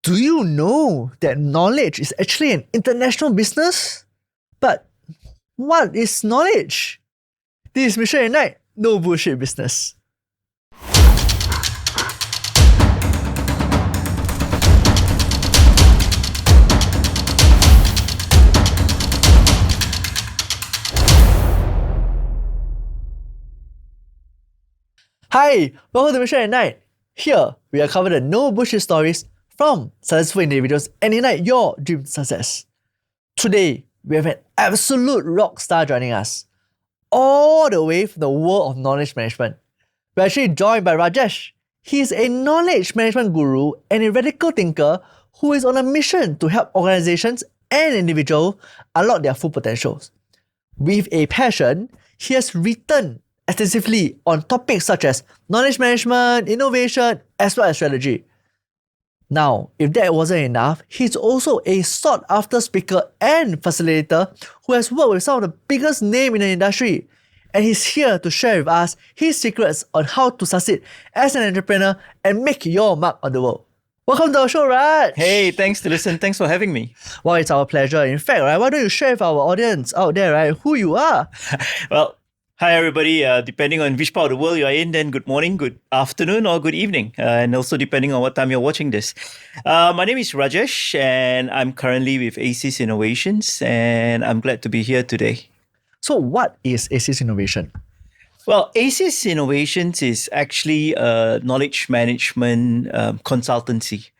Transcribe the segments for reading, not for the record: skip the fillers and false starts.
Do you know that knowledge is actually an international business? But what is knowledge? This is Mission Ignite, no bullshit business. Hi, welcome to Mission Ignite. Here, we uncover the no bullshit stories from successful individuals and ignite your dream success. Today, we have an absolute rock star joining us, all the way from the world of knowledge management. We're actually joined by Rajesh. He's a knowledge management guru and a radical thinker who is on a mission to help organizations and individuals unlock their full potentials. With a passion, he has written extensively on topics such as knowledge management, innovation, as well as strategy. Now, if that wasn't enough, he's also a sought-after speaker and facilitator who has worked with some of the biggest names in the industry. And he's here to share with us his secrets on how to succeed as an entrepreneur and make your mark on the world. Welcome to our show, Raj. Hey, thanks to listen. Thanks for having me. Well, it's our pleasure. In fact, right, why don't you share with our audience out there, right, who you are? Well, hi everybody. Depending on which part of the world you are in, then good morning, good afternoon, or good evening. And also depending on what time you're watching this. My name is Rajesh and I'm currently with ACES Innovations and I'm glad to be here today. So what is ACES Innovation? Well, ACES Innovations is actually a knowledge management consultancy.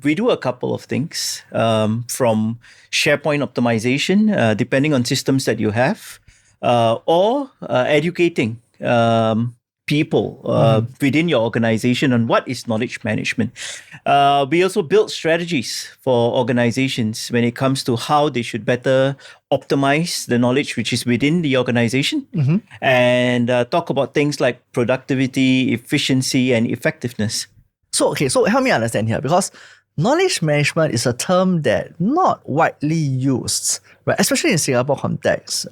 We do a couple of things from SharePoint optimization, depending on systems that you have, or educating people within your organization on what is knowledge management. We also build strategies for organizations when it comes to how they should better optimize the knowledge which is within the organization and talk about things like productivity, efficiency, and effectiveness. So help me understand here, because knowledge management is a term that not widely used, right? Especially in Singapore context.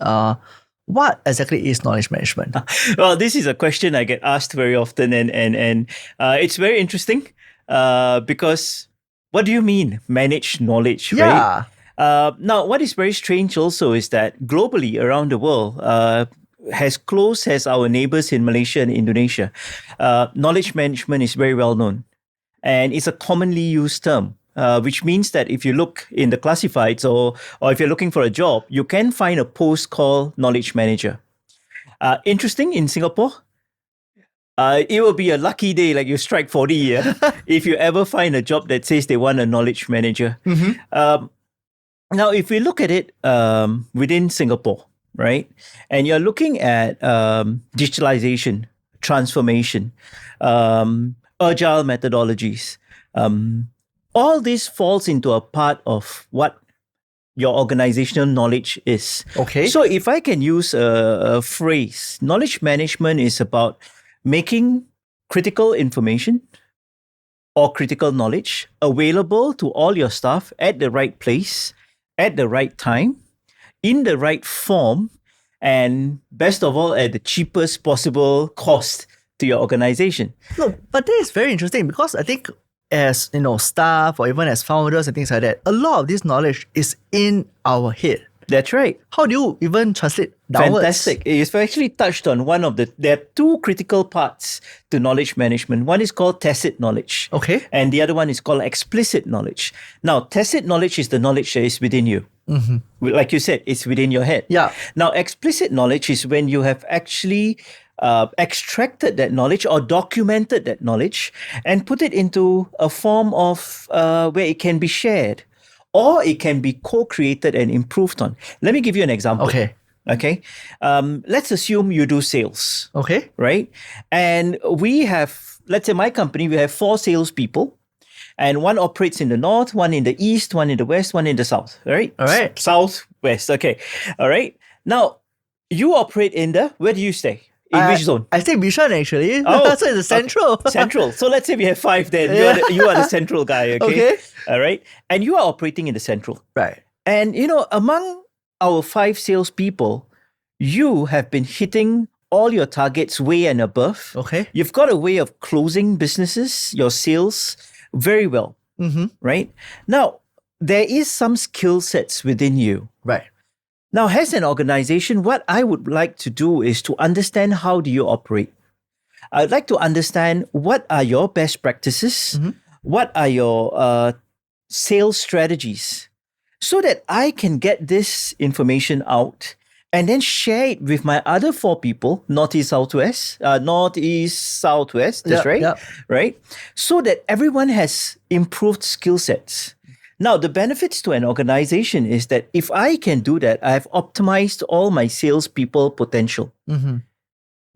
What exactly is knowledge management? Well, this is a question I get asked very often, and it's very interesting because what do you mean manage knowledge, right? Now, what is very strange also is that globally around the world, as close as our neighbors in Malaysia and Indonesia, knowledge management is very well known. And it's a commonly used term, which means that if you look in the classifieds or if you're looking for a job, you can find a post called knowledge manager. Interesting, in Singapore, it will be a lucky day, like you strike 40 if you ever find a job that says they want a knowledge manager. Now, if we look at it within Singapore, right, and you're looking at digitalization, transformation, agile methodologies, all this falls into a part of what your organizational knowledge is. Okay. So if I can use a phrase, knowledge management is about making critical information or critical knowledge available to all your staff at the right place, at the right time, in the right form, and best of all, at the cheapest possible cost to your organization. No, but that is very interesting, because I think as staff or even as founders and things like that, a lot of this knowledge is in our head. That's right. How do you even translate downwards? Fantastic. It's actually touched on there are two critical parts to knowledge management. One is called tacit knowledge. Okay. And the other one is called explicit knowledge. Now, tacit knowledge is the knowledge that is within you. Like you said, it's within your head. Yeah. Now, explicit knowledge is when you have actually extracted that knowledge or documented that knowledge and put it into a form of where it can be shared or it can be co-created and improved on. Let me give you an example. Okay. Let's assume you do sales. Okay. Right? And we have, let's say my company, we have 4 salespeople. And one operates in the north, one in the east, one in the west, one in the south. Right? All right. South, west. Okay. All right. Now, you operate in where do you stay? In which zone? I stay Bishan actually. Oh, so it's the central. Okay. Central. So let's say we have 5 then. You are the central guy. Okay. All right. And you are operating in the central. Right. And among our 5 salespeople, you have been hitting all your targets way and above. Okay. You've got a way of closing businesses, your sales, very well. right? Now, there is some skill sets within you. Right. Now, as an organization, what I would like to do is to understand how do you operate. I'd like to understand what are your best practices, what are your sales strategies, so that I can get this information out and then share it with my other 4 people, Northeast, Southwest, that's right, right? So that everyone has improved skill sets. Now, the benefits to an organization is that if I can do that, I've optimized all my salespeople potential.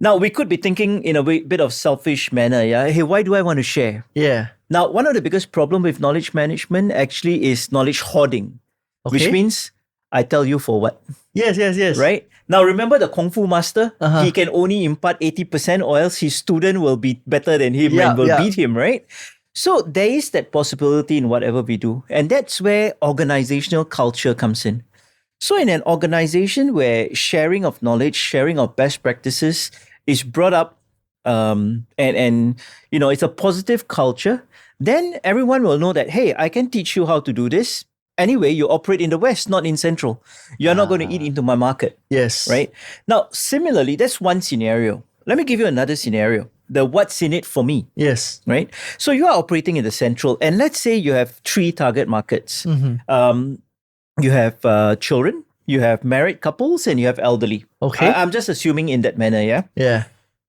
Now, we could be thinking in a bit of selfish manner, hey, why do I want to share? Yeah. Now, one of the biggest problem with knowledge management actually is knowledge hoarding, which means I tell you for what? Yes. Right? Now, remember the Kung Fu master? He can only impart 80% or else his student will be better than him and will beat him, right? So there is that possibility in whatever we do. And that's where organizational culture comes in. So in an organization where sharing of knowledge, sharing of best practices is brought up, and it's a positive culture, then everyone will know that, hey, I can teach you how to do this. Anyway, you operate in the West, not in Central. You're not going to eat into my market. Yes. Right? Now, similarly, that's one scenario. Let me give you another scenario. The what's in it for me. Yes. Right? So you are operating in the Central, and let's say you have 3 target markets. You have children, you have married couples, and you have elderly. Okay. I'm just assuming in that manner, yeah? Yeah.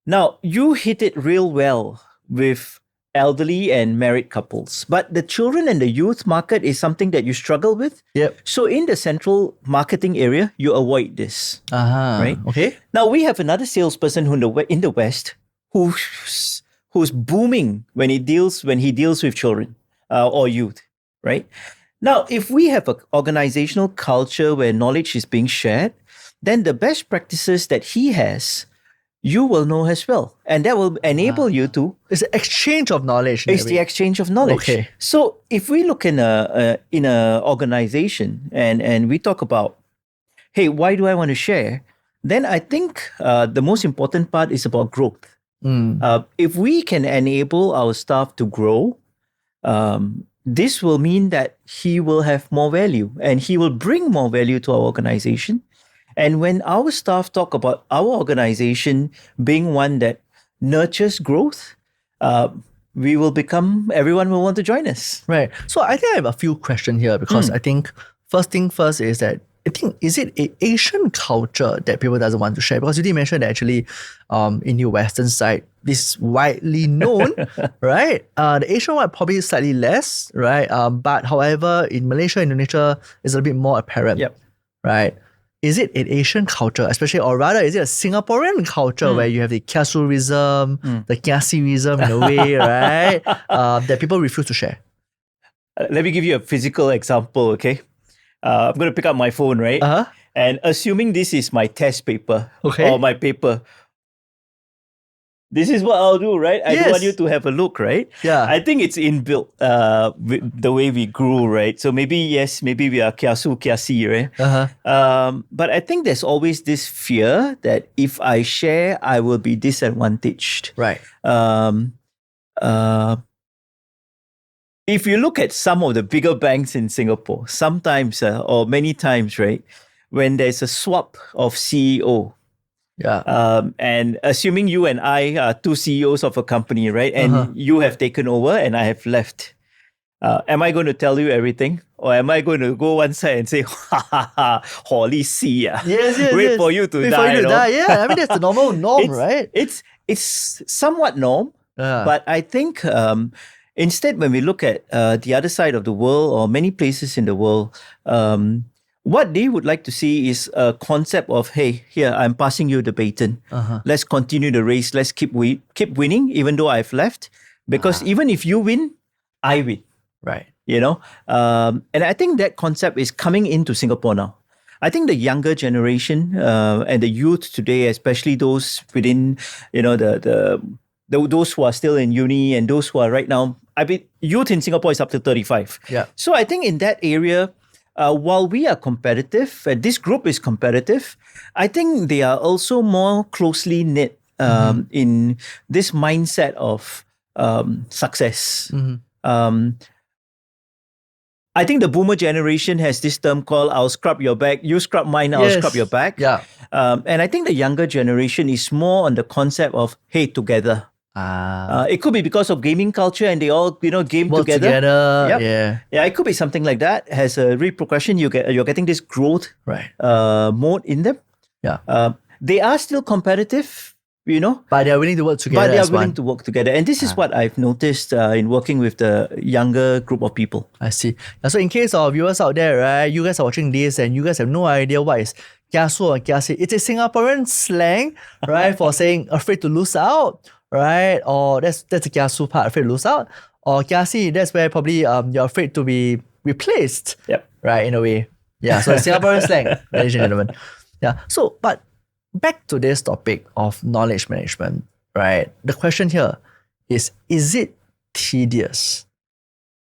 Now, you hit it real well with elderly and married couples, but the children and the youth market is something that you struggle with. Yep. So in the central marketing area, you avoid this. Right? Okay. Now, we have another salesperson who in the West who's booming when he deals with children or youth, right? Now, if we have an organizational culture where knowledge is being shared, then the best practices that he has, you will know as well. And that will enable you to... It's the exchange of knowledge. It's the exchange of knowledge. Okay. So if we look in a organization and we talk about, hey, why do I want to share? Then I think the most important part is about growth. If we can enable our staff to grow, this will mean that he will have more value and he will bring more value to our organization. And when our staff talk about our organization being one that nurtures growth, everyone will want to join us. Right. So I think I have a few questions here because I think first thing first is that is it an Asian culture that people doesn't want to share? Because you did mention that actually in your Western side, this is widely known, right? The Asian one probably slightly less, right? But however, in Malaysia, Indonesia, it's a little bit more apparent, right? Is it an Asian culture, especially, or rather, is it a Singaporean culture where you have the kiasurism, the kiasirism in a way, right? That people refuse to share? Let me give you a physical example, okay? I'm going to pick up my phone, right? And assuming this is my test paper or my paper, this is what I'll do, right? I don't want you to have a look, right? Yeah. I think it's inbuilt the way we grew, right? So maybe we are kiasi, right? But I think there's always this fear that if I share, I will be disadvantaged. Right. If you look at some of the bigger banks in Singapore, sometimes or many times, right, when there's a swap of CEO, and assuming you and I are 2 CEOs of a company, right, and you have taken over and I have left, am I going to tell you everything? Or am I going to go one side and say, holy see, wait for you to die? Yeah, I mean, that's the normal norm, right? It's somewhat norm, but I think... instead, when we look at the other side of the world or many places in the world, what they would like to see is a concept of, hey, here, I'm passing you the baton. Let's continue the race. Let's keep winning, even though I've left. Because even if you win, I win. Right. You know? And I think that concept is coming into Singapore now. I think the younger generation and the youth today, especially those within, those who are still in uni and those who are right now, youth in Singapore is up to 35. Yeah. So I think in that area, while we are competitive, and this group is competitive, I think they are also more closely knit in this mindset of success. I think the boomer generation has this term called "I'll scrub your back, you scrub mine, I'll scrub your back." Yeah. And I think the younger generation is more on the concept of hey, together. It could be because of gaming culture and they all game Work together. Yep. Yeah, it could be something like that. Has a repercussion. You're getting this growth mode in them. Yeah. They are still competitive, but they are willing to work together. But they are willing to work together, and this is what I've noticed in working with the younger group of people. I see. So in case of viewers out there, right, you guys are watching this and you guys have no idea what is kiasu or kiasi. It's a Singaporean slang, right, for saying afraid to lose out, right? Or that's the kiasu part, afraid to lose out. Or kiasi, that's where probably you're afraid to be replaced. Yep. Right, in a way. Yeah, so it's Singaporean slang, ladies and gentlemen. Yeah. So, but back to this topic of knowledge management, right? The question here is it tedious?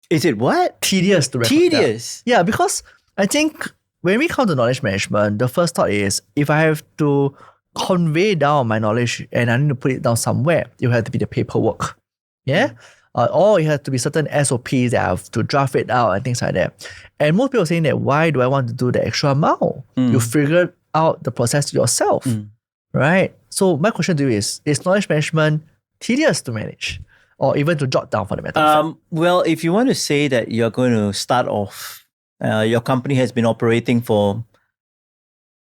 Is it what? Tedious to record. Tedious? Yeah, because I think when we come to knowledge management, the first thought is if I have to convey down my knowledge and I need to put it down somewhere, it will have to be the paperwork. Yeah? Or it has to be certain SOPs that I have to draft it out and things like that. And most people are saying that why do I want to do the extra mile? You figure out the process yourself, right? So my question to you is knowledge management tedious to manage or even to jot down for the matter? Well, if you want to say that you're going to start off, your company has been operating for,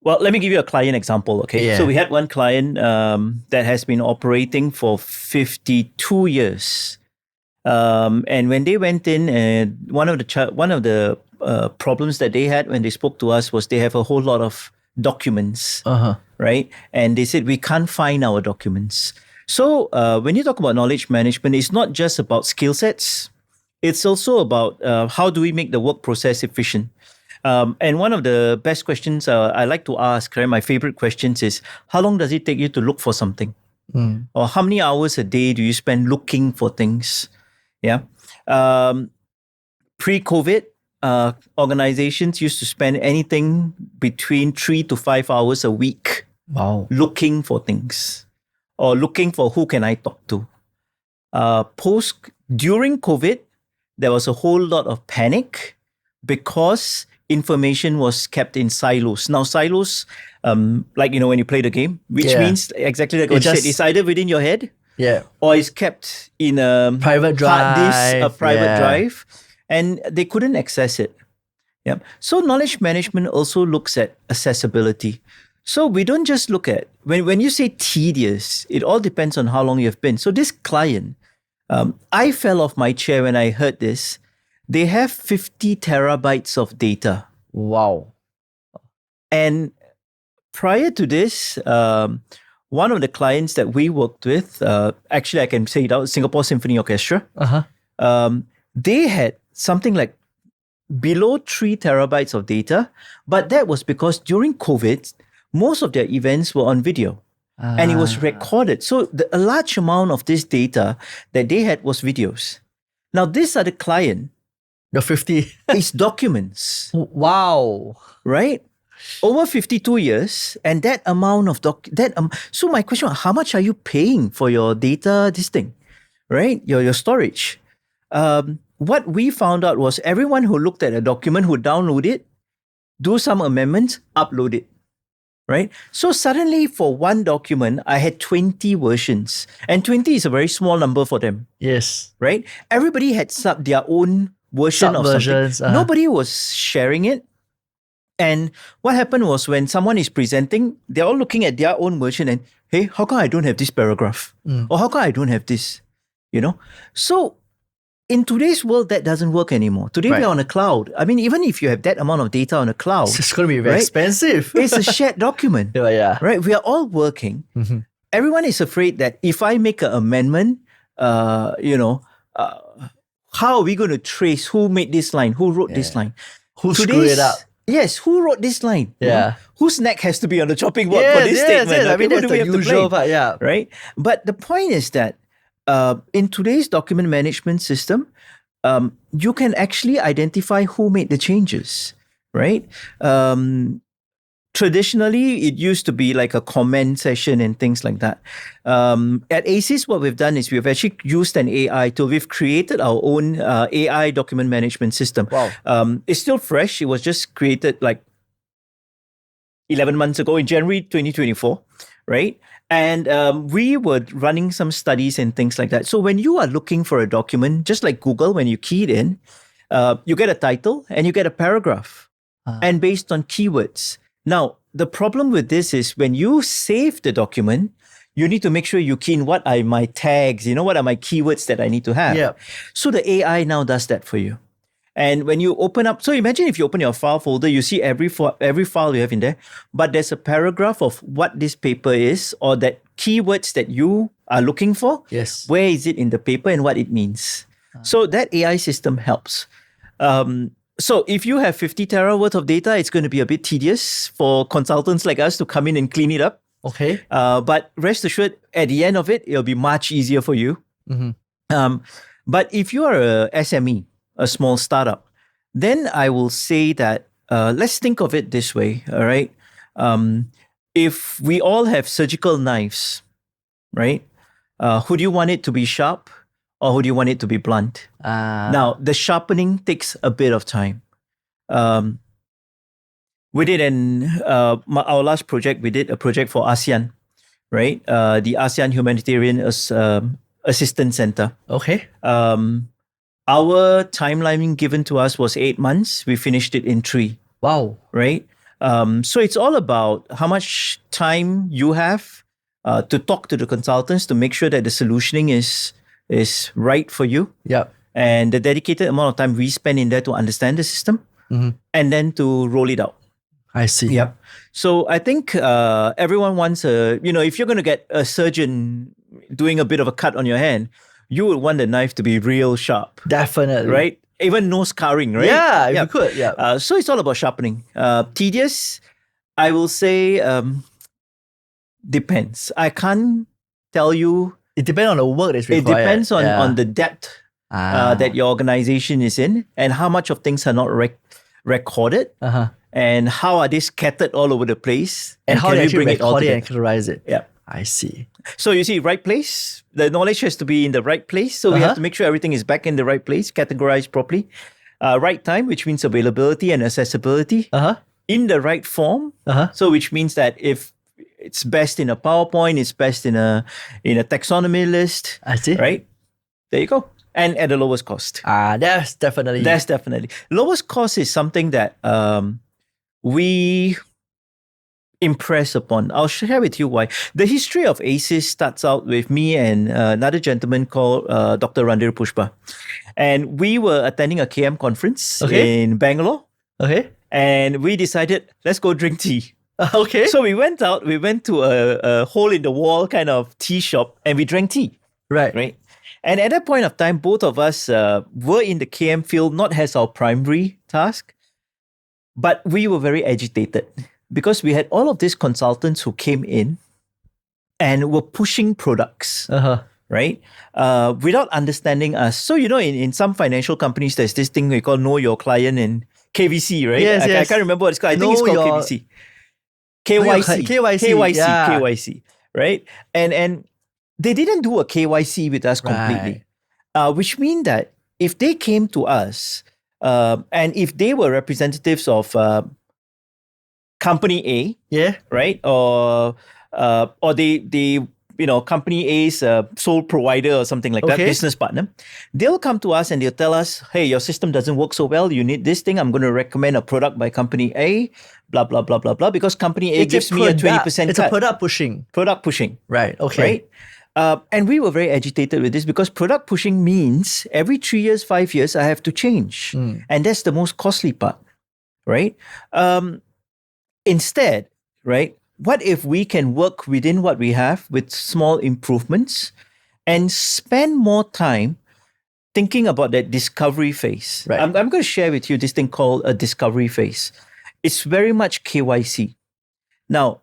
well, let me give you a client example, okay? Yeah. So we had one client that has been operating for 52 years. And when they went in, one of the problems that they had when they spoke to us was they have a whole lot of documents, right? And they said, we can't find our documents. So when you talk about knowledge management, it's not just about skill sets. It's also about how do we make the work process efficient. And one of the best questions I like to ask, right, my favorite questions is, how long does it take you to look for something? Or how many hours a day do you spend looking for things? Yeah. Pre-COVID, organizations used to spend anything between 3 to 5 hours a week looking for things or looking for who can I talk to. During COVID, there was a whole lot of panic because information was kept in silos. Now, silos, like, when you play the game, which means exactly like what you said, it's either within your head or it's kept in a private drive, hard disk, a private drive, and they couldn't access it. Yeah. So knowledge management also looks at accessibility. So we don't just look at, when you say tedious, it all depends on how long you've been. So this client, I fell off my chair when I heard this. They have 50 terabytes of data. Wow. And prior to this, one of the clients that we worked with, actually I can say it out, Singapore Symphony Orchestra, they had something like below 3 terabytes of data, but that was because during COVID, most of their events were on video and it was recorded. So a large amount of this data that they had was videos. Now, this other client, the 50 is documents. Wow. Right? Over 52 years, and that amount of so my question, how much are you paying for your data, this thing, right? Your storage. What we found out was everyone who looked at a document would download it, do some amendments, upload it, right? So suddenly for one document, I had 20 versions, and 20 is a very small number for them. Yes. Right? Everybody had their own version of something. Nobody was sharing it. And what happened was when someone is presenting, they're all looking at their own version and, hey, how come I don't have this paragraph? Or how come I don't have this? So in today's world, that doesn't work anymore. Today, we're on a cloud. I mean, even if you have that amount of data on a cloud, it's going to be very expensive. It's a shared document. Right? We are all working. Everyone is afraid that if I make an amendment, how are we going to trace who made this line? Who wrote this line? Who screwed it up? Yes, who wrote this line? Yeah. Whose neck has to be on the chopping board for this statement? Yes. I mean, that's the usual part, Right? But the point is that in today's document management system, you can actually identify who made the changes, right? traditionally, it used to be like a comment session and things like that. At ACES, what we've done is we've actually used an AI tool. We've created our own AI document management system. Wow. It's still fresh. It was just created like 11 months ago in January 2024, right? And we were running some studies and things like that. So when you are looking for a document, just like Google, when you key it in, you get a title and you get a paragraph. And based on keywords. Now, the problem with this is when you save the document, you need to make sure you key in what are my tags, what are my keywords that I need to have. Yeah. So the AI now does that for you. And when you open up, so imagine if you open your file folder, you see every file you have in there, but there's a paragraph of what this paper is or that keywords that you are looking for. Yes. Where is it in the paper and what it means? So that AI system helps. So if you have 50 tera worth of data, it's going to be a bit tedious for consultants like us to come in and clean it up. Okay. But rest assured, at the end of it, it'll be much easier for you. But if you are a SME, a small startup, then I will say that let's think of it this way, all right? If we all have surgical knives, right? Who do you want it to be sharp or who do you want it to be blunt? Now, the sharpening takes a bit of time. We did our last project, we did a project for ASEAN, right? The ASEAN Humanitarian Assistance Center. Okay. Our timeline given to us was 8 months. We finished it in 3. Wow. Right? So it's all about how much time you have to talk to the consultants to make sure that the solutioning is right for you. Yeah. And the dedicated amount of time we spend in there to understand the system and then to roll it out. I see. Yep. So I think everyone wants if you're going to get a surgeon doing a bit of a cut on your hand, you would want the knife to be real sharp. Definitely. Right? Even no scarring, right? Yeah, if you could. Yeah. So it's all about sharpening. Tedious, I will say, depends. I can't tell you. It depends on the work that's required. It depends on the depth that your organization is in and how much of things are not recorded and how are they scattered all over the place. And how they actually bring record it and categorize it. Yeah. I see. So you see, right place, the knowledge has to be in the right place. So we have to make sure everything is back in the right place, categorized properly. Right time, which means availability and accessibility. In the right form. So which means that if it's best in a PowerPoint, it's best in a taxonomy list. I see. Right? There you go. And at the lowest cost. That's definitely. Lowest cost is something that we impress upon. I'll share with you why. The history of ACES starts out with me and another gentleman called Dr. Randir Pushpa. And we were attending a KM conference in Bangalore. Okay. And we decided, let's go drink tea. Okay. So we went to a hole in the wall kind of tea shop and we drank tea. Right. And at that point of time, both of us were in the KM field, not as our primary task, but we were very agitated because we had all of these consultants who came in and were pushing products, right? Without understanding us. So, in some financial companies, there's this thing we call Know Your Client and KVC, right? Yes, I can't remember what it's called. I think it's called KVC. KYC, right? And they didn't do a KYC with us completely, which means that if they came to us and if they were representatives of company A, right, or they company A's sole provider or something like that, business partner, they'll come to us and they'll tell us, hey, your system doesn't work so well. You need this thing. I'm going to recommend a product by company A, blah, blah, blah, blah, blah, because company A gives me a 20% It's cut. a product pushing. Product pushing. Right. Okay. Right? And we were very agitated with this because product pushing means every 3 years, 5 years, I have to change. And that's the most costly part, right? Instead, right, what if we can work within what we have with small improvements and spend more time thinking about that discovery phase? Right. I'm going to share with you this thing called a discovery phase. It's very much KYC. Now,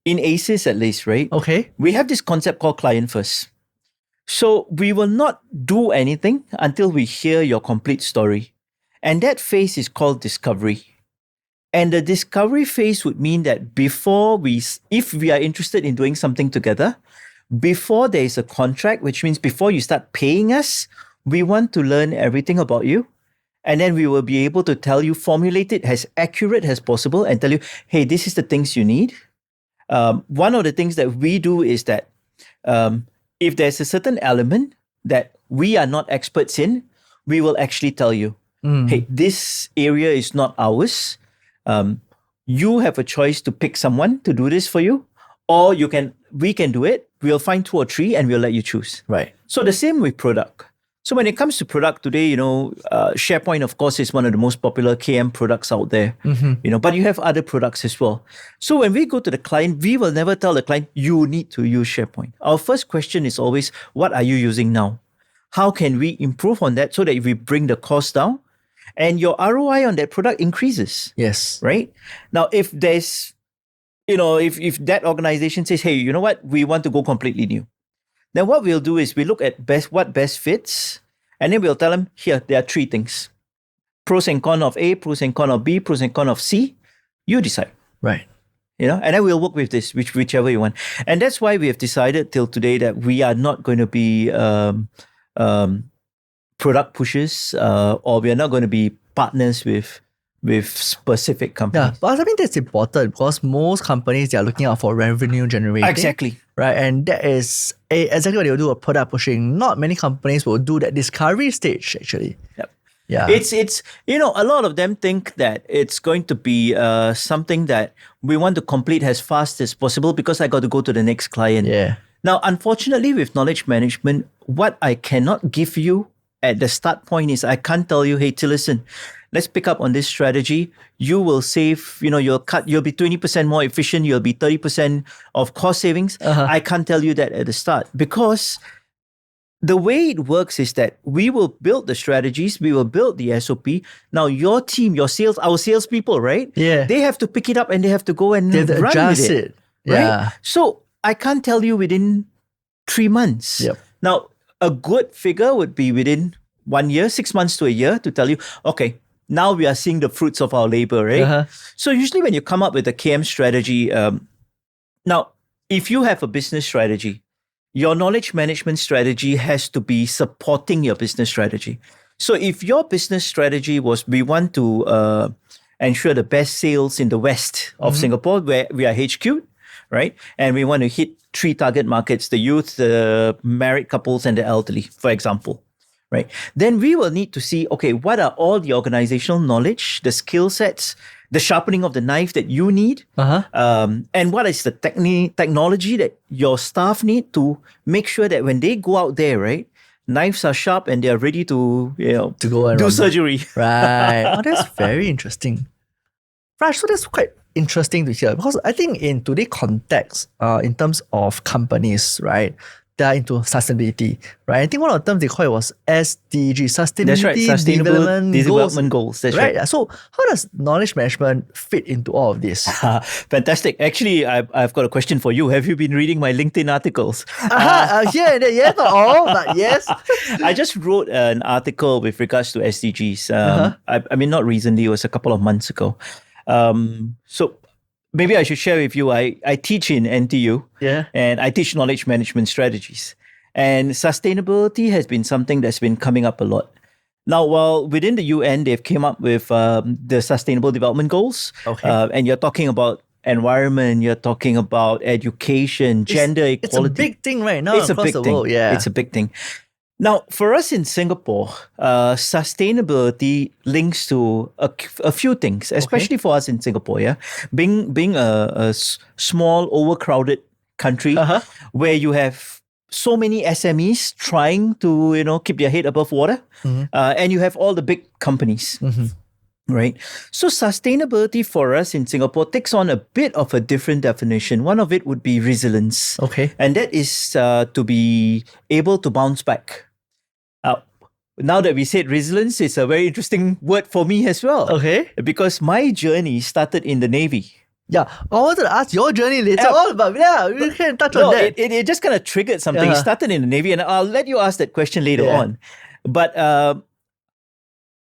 in ACES at least, right? Okay. We have this concept called client first. So we will not do anything until we hear your complete story. And that phase is called discovery. And the discovery phase would mean that if we are interested in doing something together, before there is a contract, which means before you start paying us, we want to learn everything about you. And then we will be able to formulate it as accurate as possible and tell you, hey, this is the things you need. One of the things that we do is that if there's a certain element that we are not experts in, we will actually tell you, hey, this area is not ours. You have a choice to pick someone to do this for you, or we can do it. We'll find 2 or 3 and we'll let you choose. Right. So the same with product. So when it comes to product today, SharePoint, of course, is one of the most popular KM products out there. But you have other products as well. So when we go to the client, we will never tell the client, you need to use SharePoint. Our first question is always, what are you using now? How can we improve on that so that we bring the cost down and your ROI on that product increases? Yes. Right? Now, if there's, if that organization says, hey, you know what, we want to go completely new, then what we'll do is we look at what best fits, and then we'll tell them, here, there are 3 things. Pros and cons of A, pros and cons of B, pros and cons of C. You decide. Right. And then we'll work with this, whichever you want. And that's why we have decided till today that we are not going to be product pushers, or we are not going to be partners with specific companies. Yeah, but I think that's important because most companies, they are looking out for revenue generating. Exactly. Right, and that is exactly what they will do, a product pushing. Not many companies will do that discovery stage, actually. Yep. Yeah. It's a lot of them think that it's going to be something that we want to complete as fast as possible because I got to go to the next client. Yeah. Now, unfortunately, with knowledge management, what I cannot give you at the start point is I can't tell you, hey, listen, let's pick up on this strategy. You will save, you'll be 20% more efficient. You'll be 30% of cost savings. I can't tell you that at the start because the way it works is that we will build the strategies. We will build the SOP. Now, your team, our salespeople, right? Yeah. They have to pick it up and they have to go and run adjust with it. Right? Yeah. So I can't tell you within 3 months. Yep. Now, a good figure would be within 1 year, 6 months to a year to tell you, okay, now we are seeing the fruits of our labor, right? So usually when you come up with a KM strategy, now, if you have a business strategy, your knowledge management strategy has to be supporting your business strategy. So if your business strategy was, we want to ensure the best sales in the west of Singapore, where we are HQ, right? And we want to hit 3 target markets, the youth, the married couples, and the elderly, for example. Right. Then we will need to see, okay, what are all the organizational knowledge, the skill sets, the sharpening of the knife that you need, and what is the technology that your staff need to make sure that when they go out there, right, knives are sharp and they are ready to go and do surgery. Right. Oh, that's very interesting. Raj, so that's quite interesting to hear because I think in today's context, in terms of companies, right, they are into sustainability, right? I think one of the terms they call it was SDG, Sustainability That's right, Sustainable Development Goals. That's right. So how does knowledge management fit into all of this? Fantastic. Actually, I've got a question for you. Have you been reading my LinkedIn articles? Yeah, not all, but yes. I just wrote an article with regards to SDGs. I mean, not recently, it was a couple of months ago. So maybe I should share with you, I teach in NTU and I teach knowledge management strategies. And sustainability has been something that's been coming up a lot. Now, while within the UN, they've came up with the Sustainable Development Goals. And you're talking about environment, you're talking about education, gender equality. It's a big thing right now across the world. Yeah. It's a big thing. Now, for us in Singapore, sustainability links to a few things, especially for us in Singapore. Yeah, being a small, overcrowded country where you have so many SMEs trying to keep their head above water, and you have all the big companies. Right. So sustainability for us in Singapore takes on a bit of a different definition. One of it would be resilience. Okay. And that is to be able to bounce back. Now that we said resilience, it's a very interesting word for me as well. Okay. Because my journey started in the Navy. Yeah, I wanted to ask your journey later on, but we can touch on that. It just kind of triggered something. It started in the Navy, and I'll let you ask that question later on. But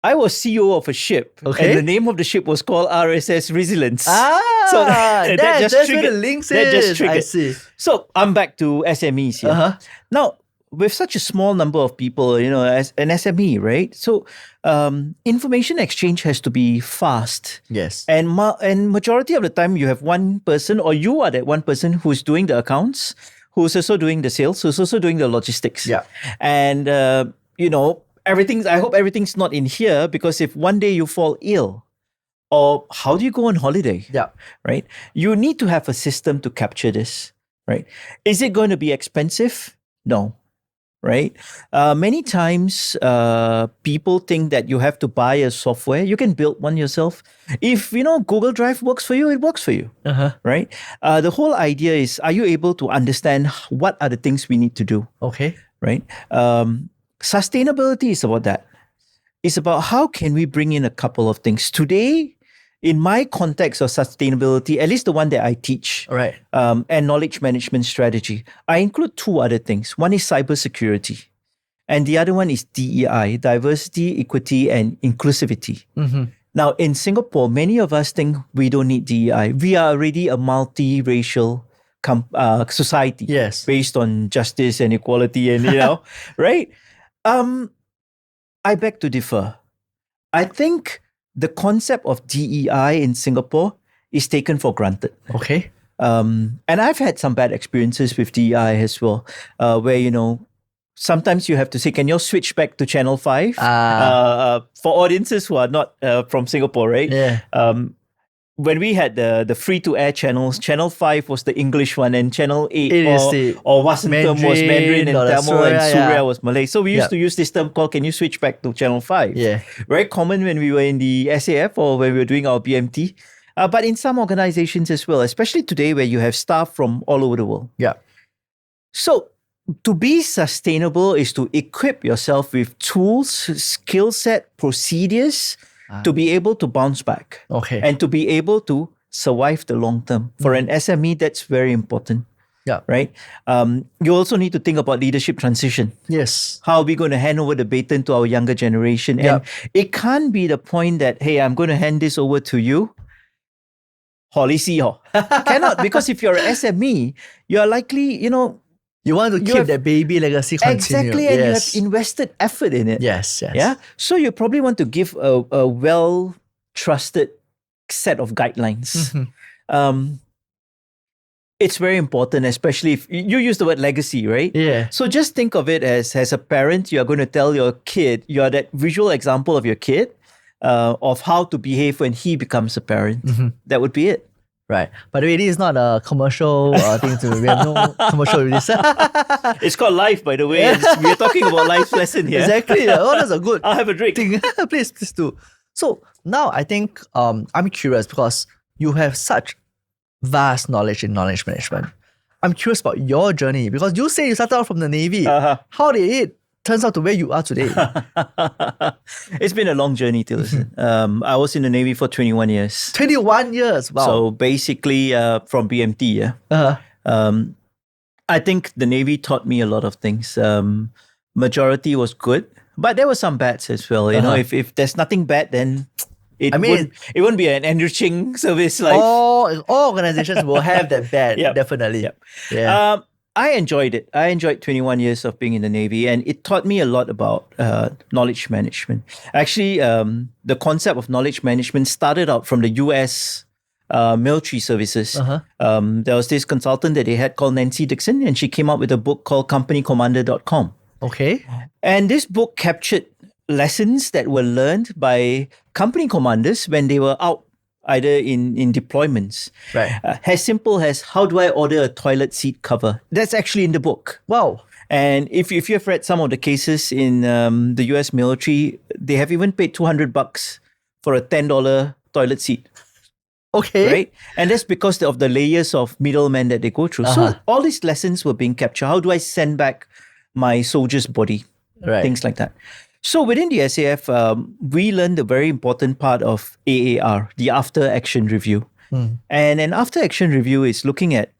I was CEO of a ship, Okay. and the name of the ship was called RSS Resilience. So that's where the triggered. links That just is. triggered. I see. So I'm back to SMEs here. Uh-huh. Now, with such a small number of people, as an SME, right? So information exchange has to be fast. Yes. And majority of the time, you have one person, or you are that one person who's doing the accounts, who's also doing the sales, who's also doing the logistics. Yeah. And I hope everything's not in here, because if one day you fall ill, or how do you go on holiday? Yeah. Right? You need to have a system to capture this, right? Is it going to be expensive? No. Right? Many times, people think that you have to buy a software. You can build one yourself. If, Google Drive works for you, it works for you. Uh-huh. Right? The whole idea is, are you able to understand what are the things we need to do? Okay. Right? Sustainability is about that. It's about how can we bring in a couple of things. Today, in my context of sustainability, at least the one that I teach, All right. and knowledge management strategy, I include two other things. One is cybersecurity, and the other one is DEI, diversity, equity, and inclusivity. Mm-hmm. Now, in Singapore, many of us think we don't need DEI. We are already a multiracial society, Yes. based on justice and equality, and right? I beg to differ. I think the concept of DEI in Singapore is taken for granted. Okay. And I've had some bad experiences with DEI as well, where, sometimes you have to say, can you switch back to Channel 5? For audiences who are not from Singapore, right? Yeah. When we had the free-to-air channels, Channel 5 was the English one, and Channel 8 It or Vasantham was Mandarin, and or Tamil, Surya, and Surya yeah. was Malay. So we used to use this term called, can you switch back to Channel 5? Yeah. Very common when we were in the SAF or when we were doing our BMT. But in some organizations as well, especially today where you have staff from all over the world. Yeah. So to be sustainable is to equip yourself with tools, skill set, procedures to be able to bounce back. Okay. And to be able to survive the long term. For an SME, that's very important. Yeah. Right? You also need to think about leadership transition. Yes. How are we going to hand over the baton to our younger generation? Yeah. And it can't be the point that, hey, I'm going to hand this over to you. Cannot, because if you're an SME, you're likely, you want to keep that baby legacy continue. Exactly, and you have invested effort in it. Yes. Yeah. So you probably want to give a well-trusted set of guidelines. Mm-hmm. It's very important, especially if you use the word legacy, right? Yeah. So just think of it as a parent, you are going to tell your kid, you are that visual example of your kid, of how to behave when he becomes a parent. Mm-hmm. That would be it. Right. By the way, this is not a commercial thing we have no commercial with this. It's called life, by the way. And we're talking about life lesson here. Exactly. Oh, that's a good I'll have a drink. thing. Please do. So now I think I'm curious because you have such vast knowledge in knowledge management. I'm curious about your journey because you say you started out from the Navy. Uh-huh. How did it turns out to where you are today? It's been a long journey to listen. I was in the Navy for 21 years. 21 years. Wow. So basically from BMT, yeah. Uh-huh. I think the Navy taught me a lot of things. Majority was good, but there were some bads as well. You know, if there's nothing bad, then it wouldn't be an enriching service life. All organizations will have that bad, definitely. Yep. Yeah. I enjoyed it. I enjoyed 21 years of being in the Navy, and it taught me a lot about knowledge management. Actually, the concept of knowledge management started out from the US military services. There was this consultant that they had called Nancy Dixon, and she came up with a book called CompanyCommander.com. Okay. And this book captured lessons that were learned by company commanders when they were out either in deployments. Right. As simple as, how do I order a toilet seat cover? That's actually in the book. Wow. And if you have read some of the cases in the US military, they have even paid $200 for a $10 toilet seat. Okay. Right? And that's because of the layers of middlemen that they go through. So all these lessons were being captured. How do I send back my soldier's body? Right. Things like that. So within the SAF, we learned a very important part of AAR, the after action review. And an after action review is looking at,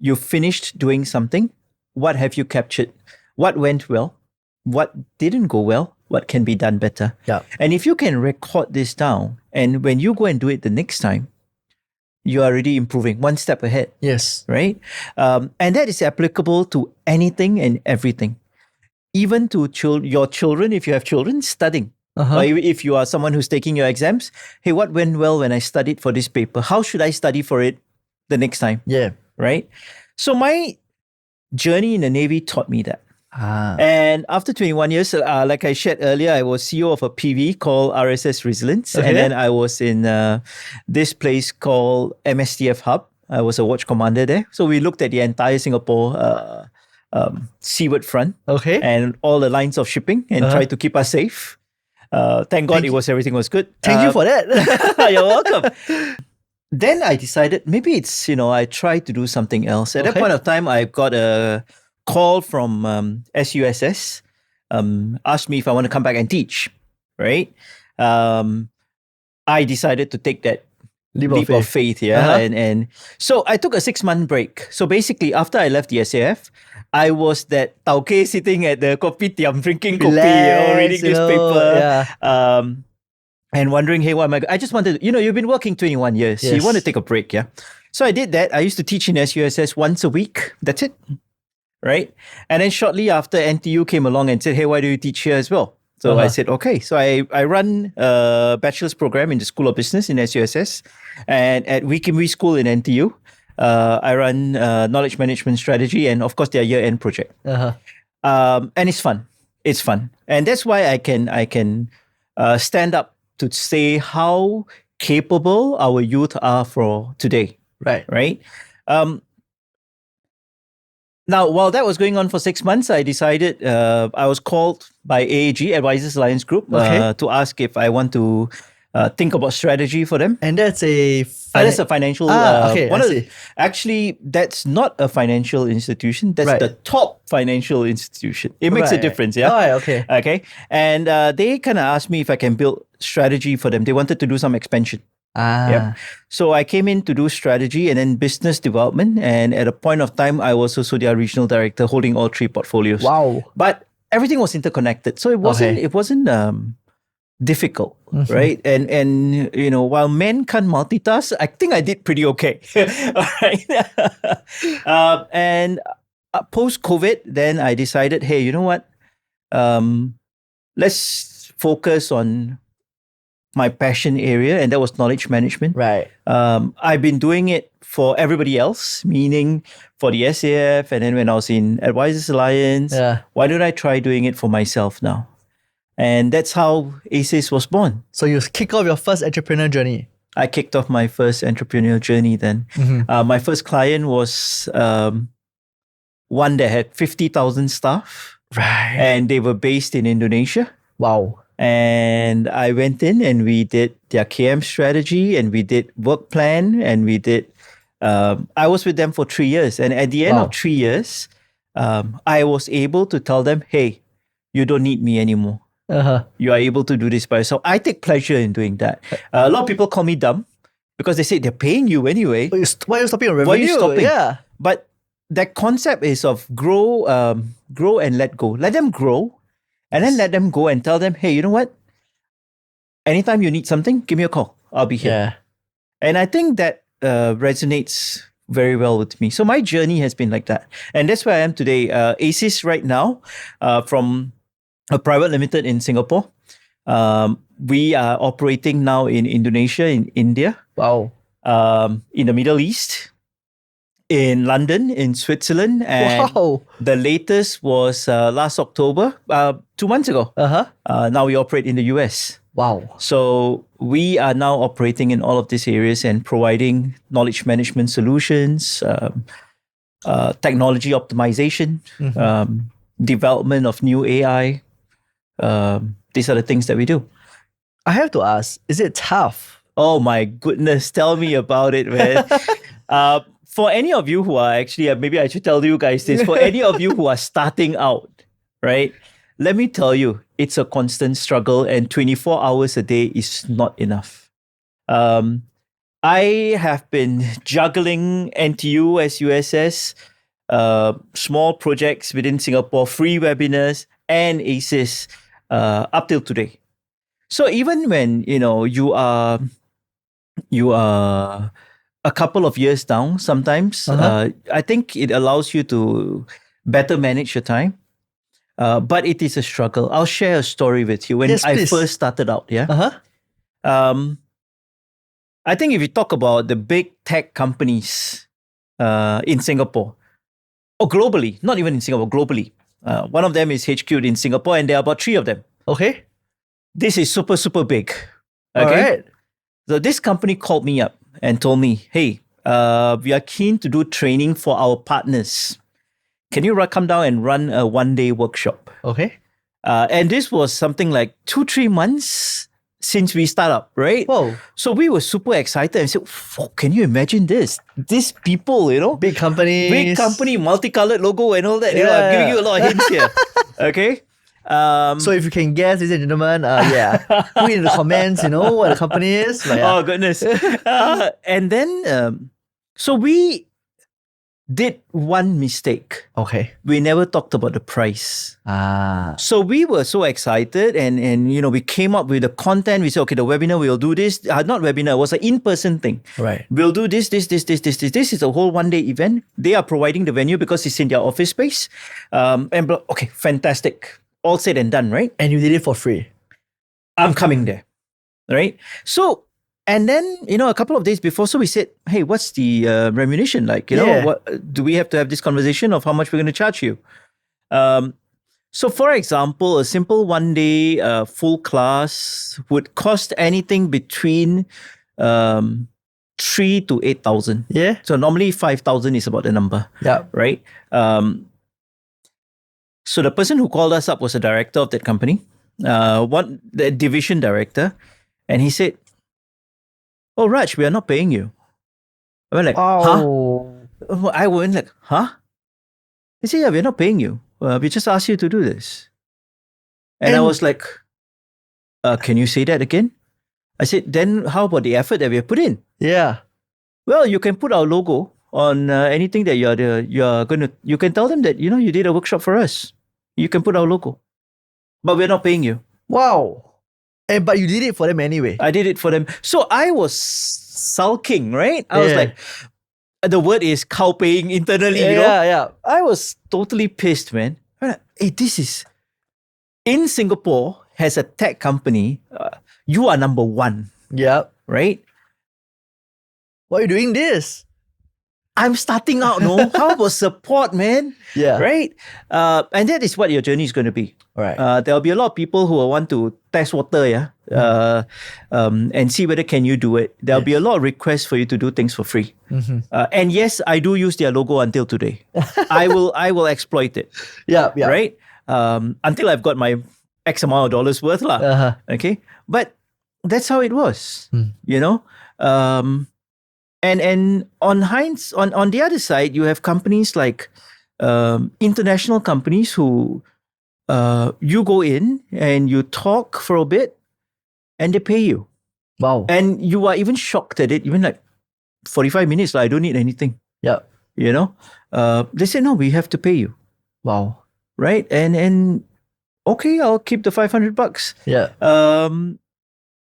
you finished doing something, what have you captured? What went well? What didn't go well? what can be done better. Yeah. And if you can record this down, and when you go and do it the next time, you are already improving one step ahead. Yes. Right? And that is applicable to anything and everything. Even to your children, if you have children, studying. Or if you are someone who's taking your exams, hey, what went well when I studied for this paper? How should I study for it the next time? Yeah. Right? So my journey in the Navy taught me that. And after 21 years, like I shared earlier, I was CEO of a PV called RSS Resilience. Okay. And then I was in this place called MSTF Hub. I was a watch commander there. So we looked at the entire Singapore seaward front and all the lines of shipping and tried to keep us safe. Thank God everything was good. Thank you for that. You're welcome. Then I decided maybe it's, I tried to do something else. At that point of time, I got a call from SUSS, asked me if I want to come back and teach, right? I decided to take that leap of faith, and so I took a 6-month break. So basically, after I left the SAF, I was that tauke sitting at the kopitiam drinking kopi, reading newspaper, and wondering, hey, what am I just wanted, you've been working 21 years, so you want to take a break, So I did that. I used to teach in SUSS once a week. That's it, right? And then shortly after, NTU came along and said, hey, why do you teach here as well? So I said, okay. So I run a bachelor's program in the School of Business in SUSS, and at Wee School in NTU, I run knowledge management strategy and, of course, their year-end project. And it's fun. It's fun, and that's why I can stand up to say how capable our youth are for today. Right. Now, while that was going on for 6 months, I decided I was called by AAG, Advisors Alliance Group, to ask if I want to think about strategy for them. And that's a financial. Actually, that's not a financial institution. That's the top financial institution. It makes a difference, Okay. And they kind of asked me if I can build strategy for them. They wanted to do some expansion. So I came in to do strategy and then business development. And at a point of time, I was also their regional director, holding all 3 portfolios. Wow! But everything was interconnected, so it wasn't difficult, right? And while men can't multitask, I think I did pretty okay. All right. And post COVID, then I decided, hey, you know what? Let's focus on my passion area, and that was knowledge management. Right. I've been doing it for everybody else, meaning for the SAF, and then when I was in Advisors Alliance, why don't I try doing it for myself now? And that's how ACES was born. So you kick off your first entrepreneurial journey. I kicked off my first entrepreneurial journey then. My first client was one that had 50,000 staff. Right. And they were based in Indonesia. Wow. And I went in and we did their KM strategy and we did work plan and we did, I was with them for 3 years. And at the end of 3 years, I was able to tell them, hey, you don't need me anymore. You are able to do this by yourself. I take pleasure in doing that. A lot of people call me dumb because they say they're paying you anyway. Why are you stopping revenue? Why are you stopping? Yeah. But that concept is of grow and let go. Let them grow and then let them go and tell them, hey, you know what? Anytime you need something, give me a call. I'll be here. Yeah. And I think that resonates very well with me. So my journey has been like that. And that's where I am today. ACES right now, from a private limited in Singapore. We are operating now in Indonesia, in India. Wow. In the Middle East, in London, in Switzerland. And the latest was last October, 2 months ago. Now we operate in the US. Wow. So we are now operating in all of these areas and providing knowledge management solutions, technology optimization, development of new AI. These are the things that we do. I have to ask, is it tough? Oh my goodness, tell me about it, man. For any of you who are actually, maybe I should tell you guys this, for any of you who are starting out, right? Let me tell you, it's a constant struggle and 24 hours a day is not enough. I have been juggling NTU, SUSS, small projects within Singapore, free webinars, and ACES. up till today. So even when you are a couple of years down, sometimes I think it allows you to better manage your time. But it is a struggle. I'll share a story with you when Yes, I please. first started out. I think if you talk about the big tech companies in Singapore, or globally, not even in Singapore, globally, one of them is HQ'd in Singapore, and there are about 3 of them. Okay. This is super, super big. All right. So this company called me up and told me, hey, we are keen to do training for our partners. Can you come down and run a 1-day workshop? Okay. And this was something like 2-3 months since we start up, right? Whoa. So we were super excited and said, can you imagine this? These people, Big company, multicolored logo and all that. I'm giving you a lot of hints here. Okay. So if you can guess, ladies and gentlemen, put in the comments, what the company is. Oh, goodness. And then, so we did one mistake. Okay. We never talked about the price. Ah. So we were so excited and we came up with the content. We said, okay, the webinar, we'll do this. Not webinar, it was an in-person thing. Right. We'll do this. This is a whole 1-day event. They are providing the venue because it's in their office space. Okay, fantastic. All said and done, right? And you did it for free. I'm coming there, right? So, and then, a couple of days before, so we said, hey, what's the remuneration like? What do we have to have this conversation of how much we're going to charge you? So, for example, a simple 1-day full class would cost anything between 3,000 to 8,000. Yeah. So normally 5,000 is about the number. Yeah. Right. So the person who called us up was a director of that company, the division director, and he said, "Oh, Raj, we are not paying you." I went like, "Huh?" I went like, "Huh?" He said, "Yeah, we're not paying you. We just asked you to do this." And I was like, "Can you say that again?" I said, "Then how about the effort that we have put in?" Yeah. Well, you can put our logo on anything that you can tell them that, you did a workshop for us. You can put our logo, but we're not paying you. Wow. But you did it for them anyway. I did it for them. So I was sulking, right? I was like, the word is cow paying internally, Yeah. I was totally pissed, man. Hey, this is in Singapore as a tech company, you are number 1. Yeah. Right? Why are you doing this? I'm starting out, no? How about support, man? Yeah. Right? And that is what your journey is going to be. Right. There'll be a lot of people who will want to test water, and see whether can you do it. There'll be a lot of requests for you to do things for free. Mm-hmm. And yes, I do use their logo until today. I will exploit it. Yeah. Right? Until I've got my X amount of dollars worth. Okay? But that's how it was. And on the other side, you have companies like international companies who you go in and you talk for a bit and they pay you. Wow. And you are even shocked at it, even like 45 minutes, I don't need anything. Yeah. They say, no, we have to pay you. Wow. Right? And okay, I'll keep the $500. Yeah.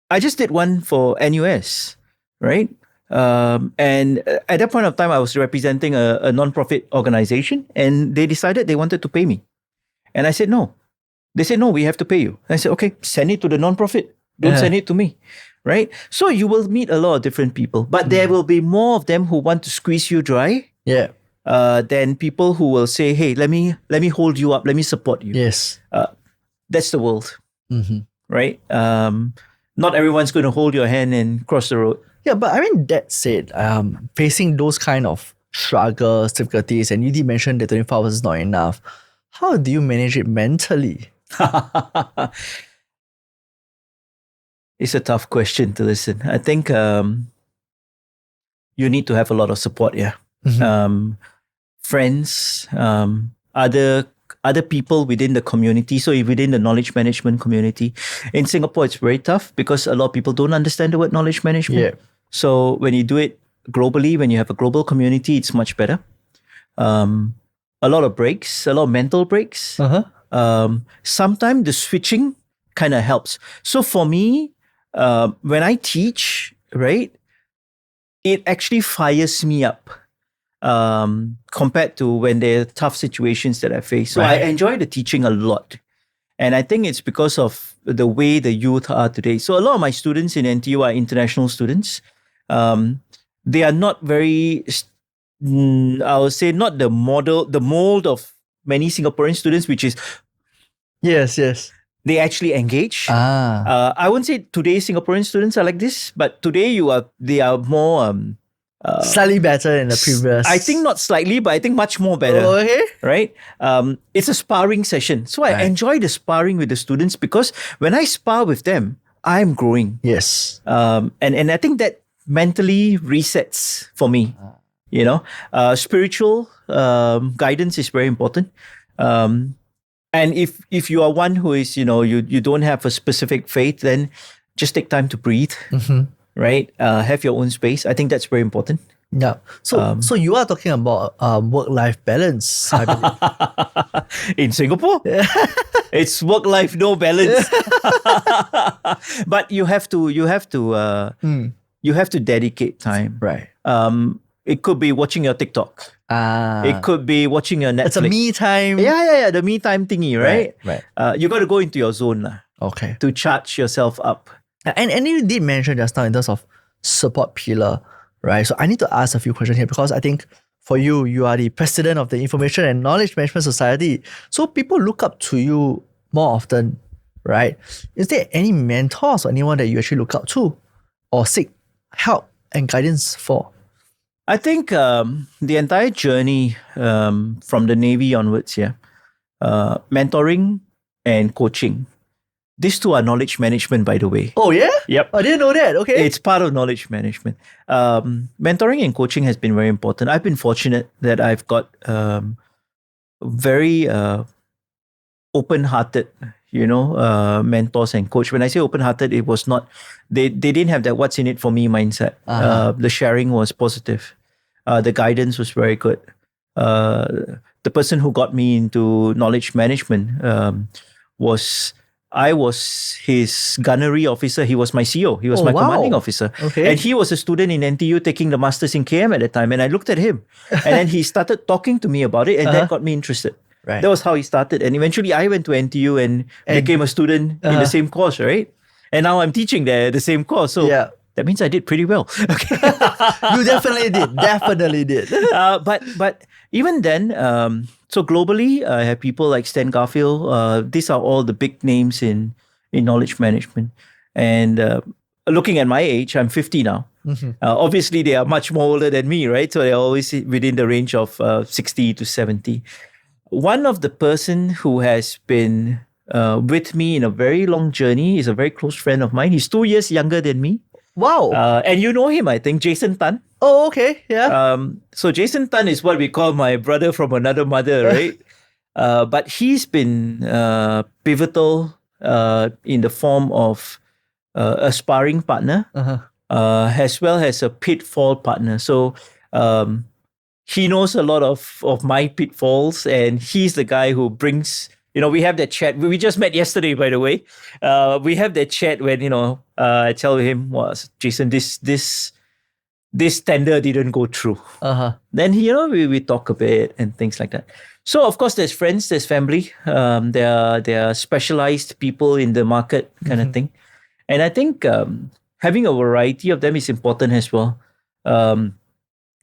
I just did one for NUS, right? And at that point of time, I was representing a non-profit organization, and they decided they wanted to pay me. And I said, no. They said, no, we have to pay you. I said, okay, send it to the non-profit. Don't send it to me, right? So you will meet a lot of different people, but there will be more of them who want to squeeze you dry. Yeah. Than people who will say, hey, let me hold you up, let me support you. Yes. That's the world, right? Not everyone's going to hold your hand and cross the road. Yeah, but I mean, that said, facing those kind of struggles, difficulties, and you did mention that 24 hours is not enough. How do you manage it mentally? It's a tough question to listen. I think you need to have a lot of support, friends, other people within the community. So within the knowledge management community. In Singapore, it's very tough because a lot of people don't understand the word knowledge management. Yeah. So when you do it globally, when you have a global community, it's much better. A lot of breaks, a lot of mental breaks. Sometimes the switching kind of helps. So for me, when I teach, right, it actually fires me up compared to when there are tough situations that I face. So I enjoy the teaching a lot. And I think it's because of the way the youth are today. So a lot of my students in NTU are international students. They are not very, I would say, not the mold of many Singaporean students, which is yes, they actually engage. I wouldn't say today's Singaporean students are like this, but today they are more slightly better than the previous. I think not slightly, but I think much more better. Oh, okay. Right? It's a sparring session. So I enjoy the sparring with the students because when I spar with them, I'm growing. Yes. And I think that mentally resets for me. You know, spiritual guidance is very important. And if you are one who is, you don't have a specific faith, then just take time to breathe. Right? Have your own space. I think that's very important. Yeah. So you are talking about work-life balance, I believe. In Singapore, it's work-life no balance. But you have to dedicate time. Right. It could be watching your TikTok. It could be watching your Netflix. It's a me time. Yeah. The me time thingy, right? Right. You got to go into your zone okay. to charge yourself up. And you did mention just now in terms of support pillar, right? So I need to ask a few questions here because I think for you are the president of the Information and Knowledge Management Society. So people look up to you more often, right? Is there any mentors or anyone that you actually look up to or seek help and guidance for? I think the entire journey from the Navy onwards, mentoring and coaching. These two are knowledge management, by the way. Oh, yeah? Yep. I didn't know that. Okay. It's part of knowledge management. Mentoring and coaching has been very important. I've been fortunate that I've got very open-hearted, mentors and coach. When I say open-hearted, it was not, they didn't have that what's in it for me mindset. The sharing was positive. The guidance was very good. The person who got me into knowledge management I was his gunnery officer. He was my CO. He was my commanding officer. Okay. And he was a student in NTU taking the masters in KM at the time. And I looked at him and then he started talking to me about it and that got me interested. Right. That was how he started. And eventually I went to NTU and became a student in the same course, right? And now I'm teaching the same course. So that means I did pretty well. Okay. You definitely did. But even then, so globally, I have people like Stan Garfield. These are all the big names in knowledge management. And looking at my age, I'm 50 now. Obviously, they are much more older than me, right? So they're always within the range of 60 to 70. One of the person who has been with me in a very long journey is a very close friend of mine. He's 2 years younger than me. Wow. And you know him, I think, Jason Tan. Oh, okay. Yeah. So Jason Tan is what we call my brother from another mother, right? But he's been pivotal in the form of a sparring partner, as well as a pitfall partner. So he knows a lot of my pitfalls, and he's the guy who brings... we have that chat. We just met yesterday, by the way. We have that chat when, I tell him, Jason, this tender didn't go through. Then, we talk a bit and things like that. So, of course, there's friends, there's family. There are specialized people in the market kind of thing. And I think having a variety of them is important as well.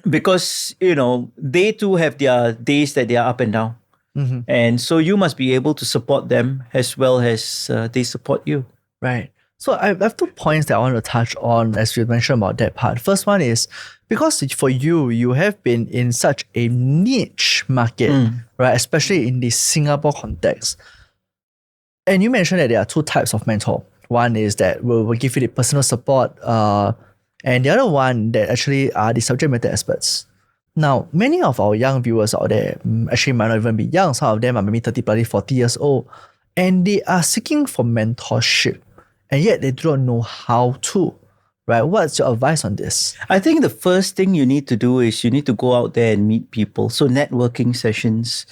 Because, they too have their days that they are up and down. And so you must be able to support them as well as they support you. Right. So I have 2 points that I want to touch on as you mentioned about that part. First one is because for you have been in such a niche market, right? Especially in the Singapore context. And you mentioned that there are 2 types of mentor. One is that will give you the personal support, and the other one that actually are the subject matter experts. Now, many of our young viewers out there actually might not even be young. Some of them are maybe 30, 40 years old. And they are seeking for mentorship. And yet they do not know how to. Right? What's your advice on this? I think the first thing you need to do is you need to go out there and meet people. So networking sessions.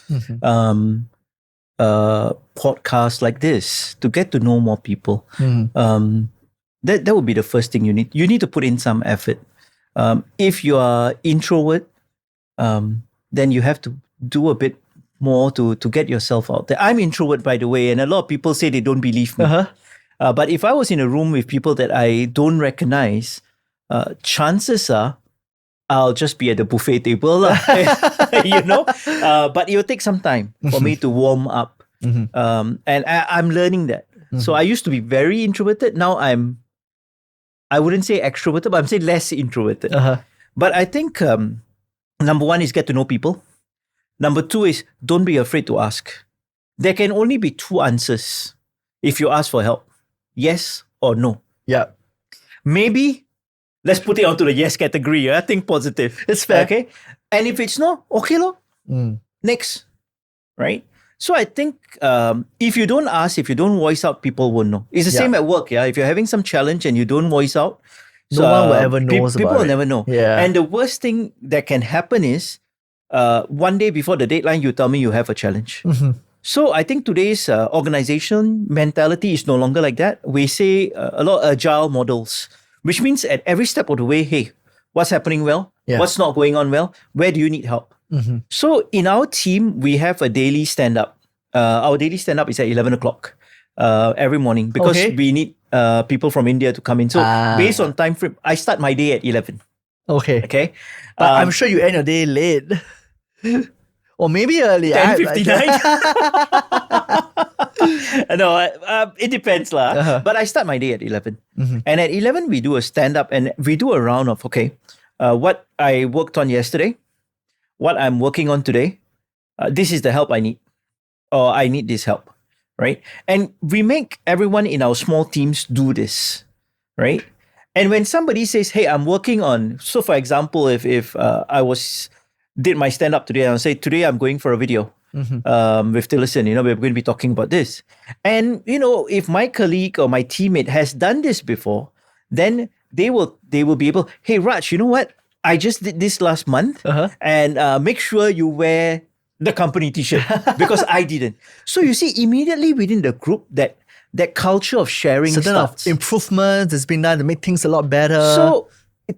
podcasts like this to get to know more people. That would be the first thing you need. You need to put in some effort. If you are introvert, then you have to do a bit more to get yourself out there. I'm introvert, by the way, and a lot of people say they don't believe me. But if I was in a room with people that I don't recognize, chances are I'll just be at the buffet table, you know. But it will take some time for me to warm up, and I'm learning that. So I used to be very introverted. Now I wouldn't say extroverted, but I'm saying less introverted. But I think number one is get to know people. Number two is don't be afraid to ask. There can only be two answers if you ask for help. Yes or no. Yeah. Maybe let's put it onto the yes category. I think positive. It's fair. Okay. And if it's no, okay lo. Next. Right? So I think if you don't ask, if you don't voice out, people won't know. It's the same at work. Yeah. If you're having some challenge and you don't voice out, no one will ever know. People will never know. Yeah. And the worst thing that can happen is one day before the deadline, you tell me you have a challenge. So I think today's organization mentality is no longer like that. We say a lot of agile models, which means at every step of the way, hey, what's happening well? What's not going on well? Where do you need help? So in our team, we have a daily stand-up. Our daily stand-up is at 11 o'clock every morning because we need people from India to come in. So based on time frame, I start my day at 11. Okay. But I'm sure you end your day late. Or maybe early. 10:59. No, it depends lah. But I start my day at 11. And at 11, we do a stand-up and we do a round of, what I worked on yesterday, what I'm working on today, this is the help I need. Or I need this help, right? And we make everyone in our small teams do this, right? And when somebody says, hey, I'm working on, so for example, if I did my stand-up today, and I'll say, today I'm going for a video with Tillerson, we're going to be talking about this. And, if my colleague or my teammate has done this before, then they will be able, hey, Raj, you know what? I just did this last month and make sure you wear the company t-shirt because I didn't. So you see, immediately within the group, that culture of sharing starts. Improvements has been done to make things a lot better. So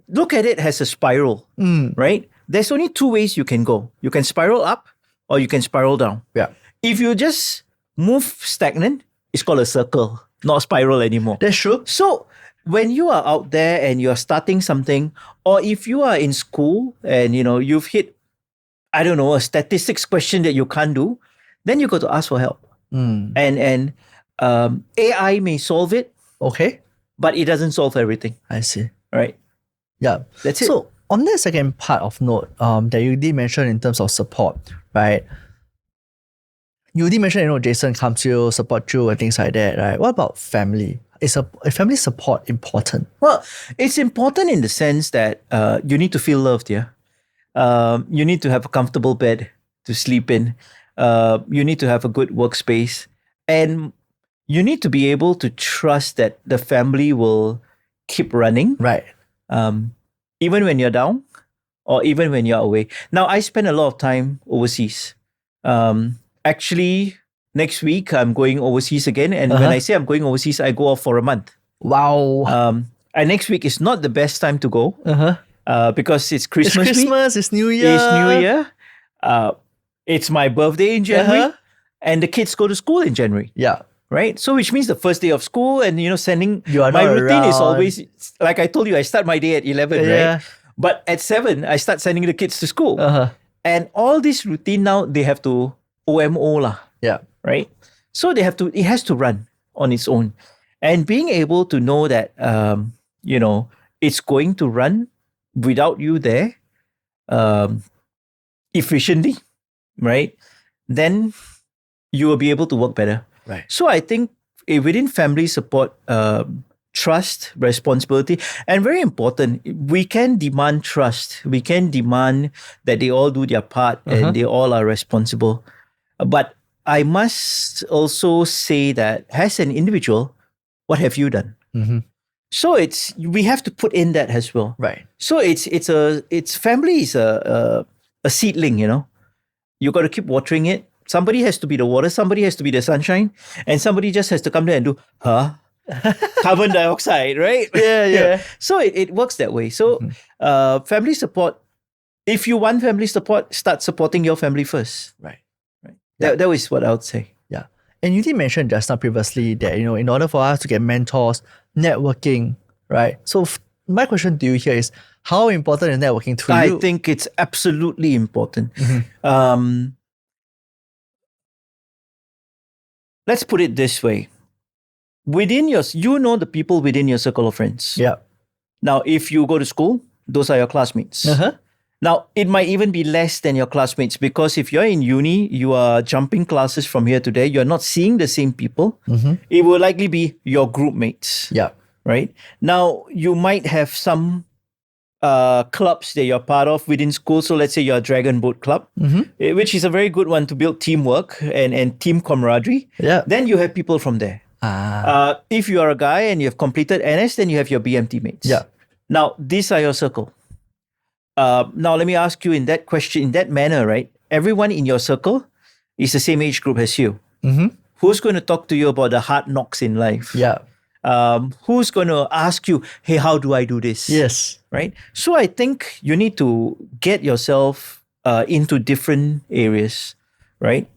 look at it as a spiral, right? There's only two ways you can go. You can spiral up or you can spiral down. Yeah. If you just move stagnant, it's called a circle, not a spiral anymore. That's true. So when you are out there and you're starting something, or if you are in school and you've hit, I don't know, a statistics question that you can't do, then you got to ask for help. And AI may solve it. Okay. But it doesn't solve everything. I see. Right? Yeah. That's it. So on the second part of note that you did mention in terms of support, right? You did mention, Jason comes to you, support you and things like that, right? What about family? Is a family support important? Well, it's important in the sense that you need to feel loved, yeah? You need to have a comfortable bed to sleep in. You need to have a good workspace. And you need to be able to trust that the family will keep running. Right. Even when you're down or even when you're away. Now, I spend a lot of time overseas. Actually, next week, I'm going overseas again. And when I say I'm going overseas, I go off for a month. Wow. And next week is not the best time to go because it's Christmas It's Christmas, week. it's New Year. It's New Year. It's my birthday in January. And the kids go to school in January. Yeah. Right? So which means the first day of school and, sending... You are my not routine is around. always... Like I told you, I start my day at 11, right? But at 7, I start sending the kids to school. And all this routine now, they have to OMO lah. Yeah. Right? So it has to run on its own. And being able to know that, it's going to run without you there efficiently, right? Then you will be able to work better. Right. So I think within family support, trust, responsibility, and very important, we can demand trust. We can demand that they all do their part and they all are responsible. But I must also say that as an individual, what have you done? So we have to put in that as well. Right. So family is a seedling, You got to keep watering it. Somebody has to be the water, somebody has to be the sunshine, and somebody just has to come there and do, carbon dioxide, right? Yeah. So it works that way. So family support, if you want family support, start supporting your family first. Right. That is what I would say. Yeah. And you did mention just now previously that, in order for us to get mentors, networking, right? So my question to you here is, how important is networking to you? I think it's absolutely important. Let's put it this way. Within the people within your circle of friends. Yeah. Now, if you go to school, those are your classmates. Now, it might even be less than your classmates, because if you're in uni, you are jumping classes from here to there, you're not seeing the same people. It will likely be your group mates. Yeah. Right? Now, you might have some clubs that you're part of within school. So let's say you're a Dragon Boat Club, which is a very good one to build teamwork and team camaraderie. Yeah. Then you have people from there. If you are a guy and you have completed NS, then you have your BMT mates. Yeah. Now, these are your circle. Now, let me ask you in that manner, right? Everyone in your circle is the same age group as you. Who's going to talk to you about the hard knocks in life? Yeah. Who's going to ask you, hey, how do I do this? Yes. Right? So I think you need to get yourself into different areas, right?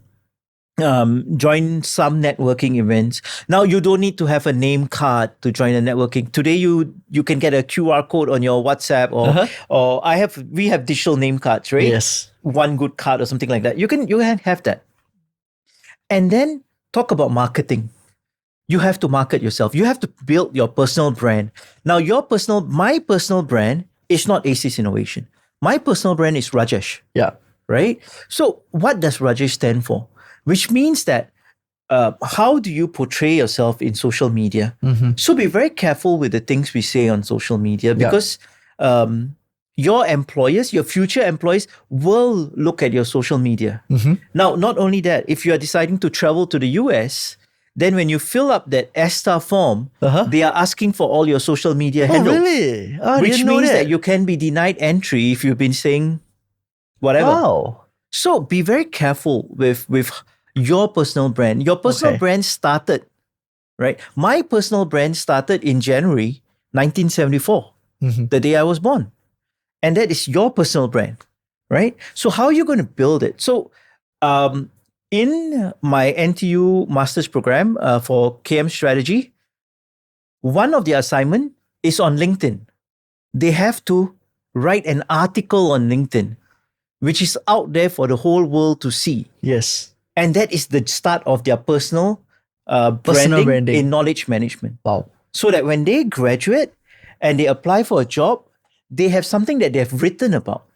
Join some networking events. Now, you don't need to have a name card to join a networking. Today, you can get a QR code on your WhatsApp or we have digital name cards, right? Yes. One good card or something like that. You can have that. And then talk about marketing. You have to market yourself. You have to build your personal brand. Now, my personal brand is not ACES Innovation. My personal brand is Rajesh. Yeah. Right? So what does Rajesh stand for? Which means that how do you portray yourself in social media? So be very careful with the things we say on social media, because your employers, your future employees will look at your social media. Now, not only that, if you are deciding to travel to the US, then when you fill up that ESTA form, they are asking for all your social media handles. Really? Which means that you can be denied entry if you've been saying whatever. Wow. So be very careful with your personal brand. Your personal brand started, right? My personal brand started in January 1974, the day I was born. And that is your personal brand, right? So how are you going to build it? So in my NTU master's program for KM strategy, one of the assignment is on LinkedIn. They have to write an article on LinkedIn, which is out there for the whole world to see. Yes. And that is the start of their personal branding in knowledge management. Wow. So that when they graduate and they apply for a job, they have something that they have written about.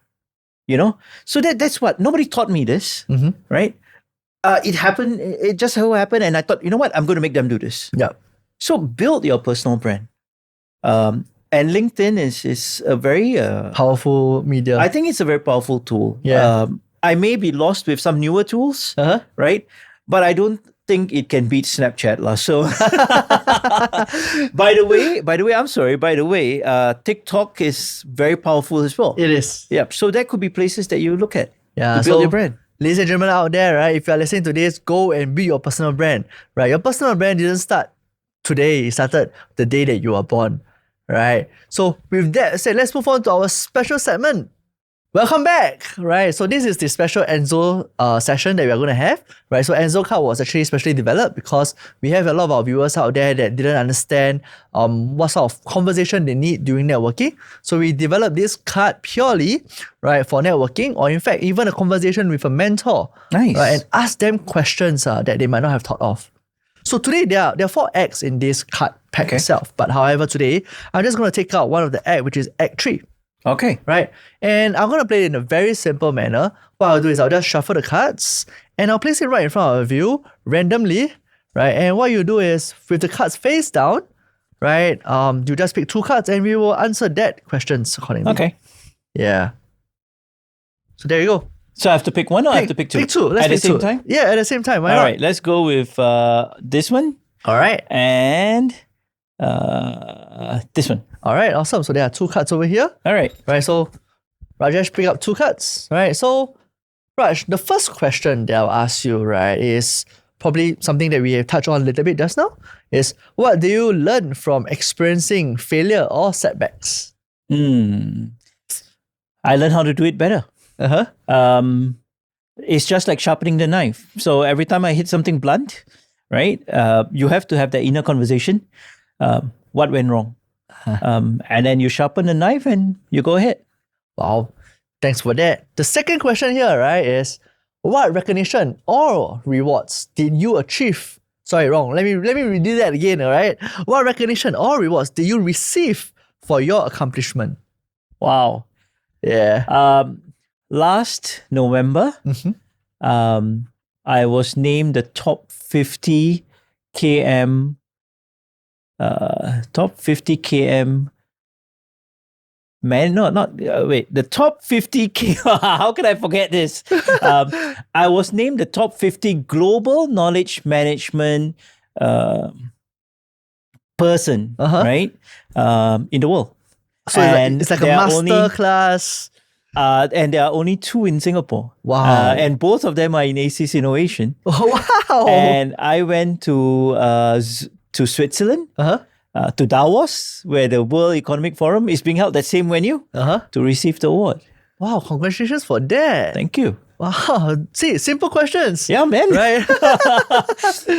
So that's what nobody taught me this, right? It happened. It just so happened, and I thought, you know what? I'm going to make them do this. Yeah. So build your personal brand. And LinkedIn is a very powerful media. I think it's a very powerful tool. Yeah. I may be lost with some newer tools, right? But I don't think it can beat Snapchat, lah. So, by the way, I'm sorry. By the way, TikTok is very powerful as well. It is. Yep. So that could be places that you look at to build your brand. Ladies and gentlemen out there, right? If you are listening to this, go and build your personal brand, right? Your personal brand didn't start today. It started the day that you were born, right? So with that said, let's move on to our special segment. Welcome back, right? So this is the special Enzo session that we are going to have, right? So Enzo card was actually specially developed because we have a lot of our viewers out there that didn't understand what sort of conversation they need during networking. So we developed this card purely, right, for networking, or in fact, even a conversation with a mentor. Nice. Right, and ask them questions that they might not have thought of. So today, there are 4 acts in this card pack itself. But however, today, I'm just going to take out one of the act, which is Act 3. Okay. Right? And I'm going to play it in a very simple manner. What I'll do is I'll just shuffle the cards and I'll place it right in front of you randomly. Right? And what you do is with the cards face down, right? You just pick 2 cards and we will answer that questions accordingly. Okay. Yeah. So there you go. So I have to pick one or I have to pick 2? Pick 2. Let's at the pick same 2. time? Yeah, at the same time. Why All not? right. Let's go with this one. All right. And this one. All right. Awesome. So there are 2 cards over here. All right. Right. So Rajesh pick up 2 cards. Right. So Raj, the first question that I'll ask you, right, is probably something that we have touched on a little bit just now, is what do you learn from experiencing failure or setbacks? I learned how to do it better. It's just like sharpening the knife. So every time I hit something blunt, right, you have to have that inner conversation. What went wrong? And then you sharpen the knife and you go ahead. Wow, thanks for that. The second question here, right, is what recognition or rewards did you achieve? Sorry, wrong. Let me redo that again, all right? What recognition or rewards did you receive for your accomplishment? Wow. Yeah. Last November, I was named the top 50 km the top 50 how can I forget this? I was named the top 50 global knowledge management person, right? In the world. So it's like a master class. And there are only 2 in Singapore. Wow. And both of them are in ACES Innovation. Wow. And I went to Switzerland, to Davos, where the World Economic Forum is being held, that same venue, to receive the award. Wow, congratulations for that. Thank you. Wow. See, simple questions. Yeah, man. Right?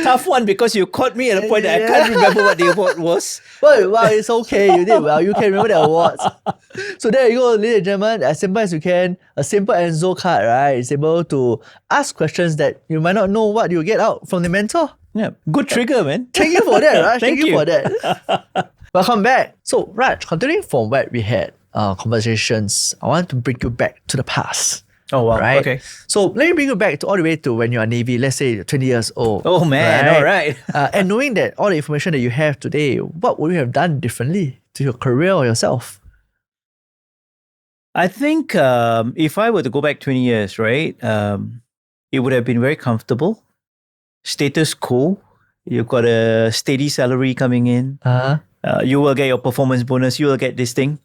Tough one because you caught me at a point that I can't remember what the award was. Well, it's okay. You did well. You can remember the awards. So there you go, ladies and gentlemen. As simple as you can, a simple Enzo card, right, is able to ask questions that you might not know what you get out from the mentor. Yeah, good trigger, man. Thank you for that, Raj. Thank you for that. Welcome back. So, Raj, continuing from what we had conversations, I want to bring you back to the past. Oh, wow. Right? Okay. So, let me bring you back to all the way to when you are Navy, let's say you're 20 years old. Oh, man. All right. And knowing that all the information that you have today, what would you have done differently to your career or yourself? I think if I were to go back 20 years, right, it would have been very comfortable. Status quo. You've got a steady salary coming in. You will get your performance bonus. You will get this thing.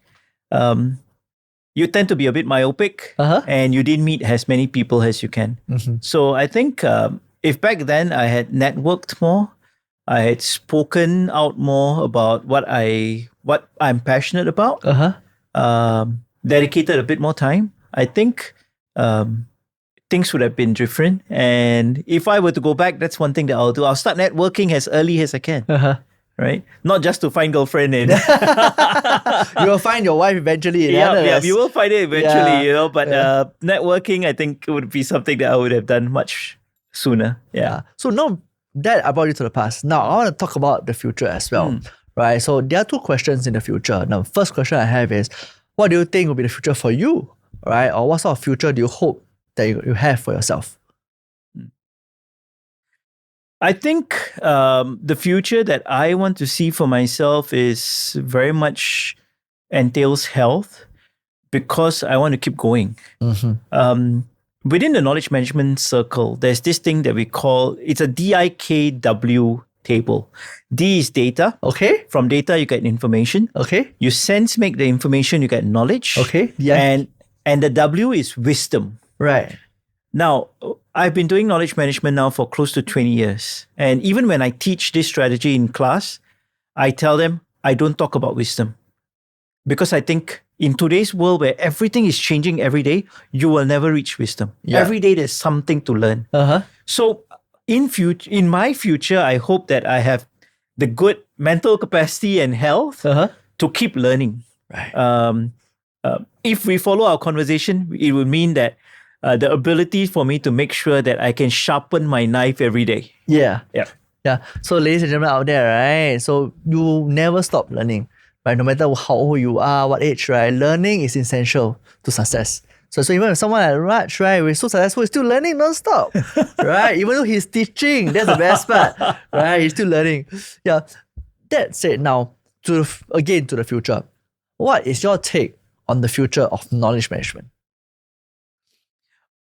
You tend to be a bit myopic, and you didn't meet as many people as you can. So I think if back then I had networked more, I had spoken out more about what I'm passionate about, dedicated a bit more time, I think things would have been different. And if I were to go back, that's one thing that I'll do. I'll start networking as early as I can. Right? Not just to find girlfriend in. You will find your wife eventually. Yeah, you will find it eventually, But networking, I think, would be something that I would have done much sooner. Yeah. So now that I brought you to the past, now I want to talk about the future as well. Right? So there are 2 questions in the future. Now, first question I have is, what do you think will be the future for you? Right? Or what sort of future do you hope that you have for yourself? I think the future that I want to see for myself is very much entails health, because I want to keep going. Within the knowledge management circle, there's this thing that we call, it's a DIKW table. D is data. Okay. From data, you get information. Okay. You sense make the information, you get knowledge. Okay. Yeah. And the W is wisdom. Right. Now, I've been doing knowledge management now for close to 20 years. And even when I teach this strategy in class, I tell them I don't talk about wisdom. Because I think in today's world where everything is changing every day, you will never reach wisdom. Yeah. Every day there's something to learn. So in my future, I hope that I have the good mental capacity and health to keep learning. Right. If we follow our conversation, it would mean that the ability for me to make sure that I can sharpen my knife every day. Yeah. Yeah. Yeah. So ladies and gentlemen out there, right? So you never stop learning, right? No matter how old you are, what age, right? Learning is essential to success. So even if someone like Raj, right, we're so successful, he's still learning non-stop, right? Even though he's teaching, that's the best part, right? He's still learning. Yeah. That said, now, to the future. What is your take on the future of knowledge management?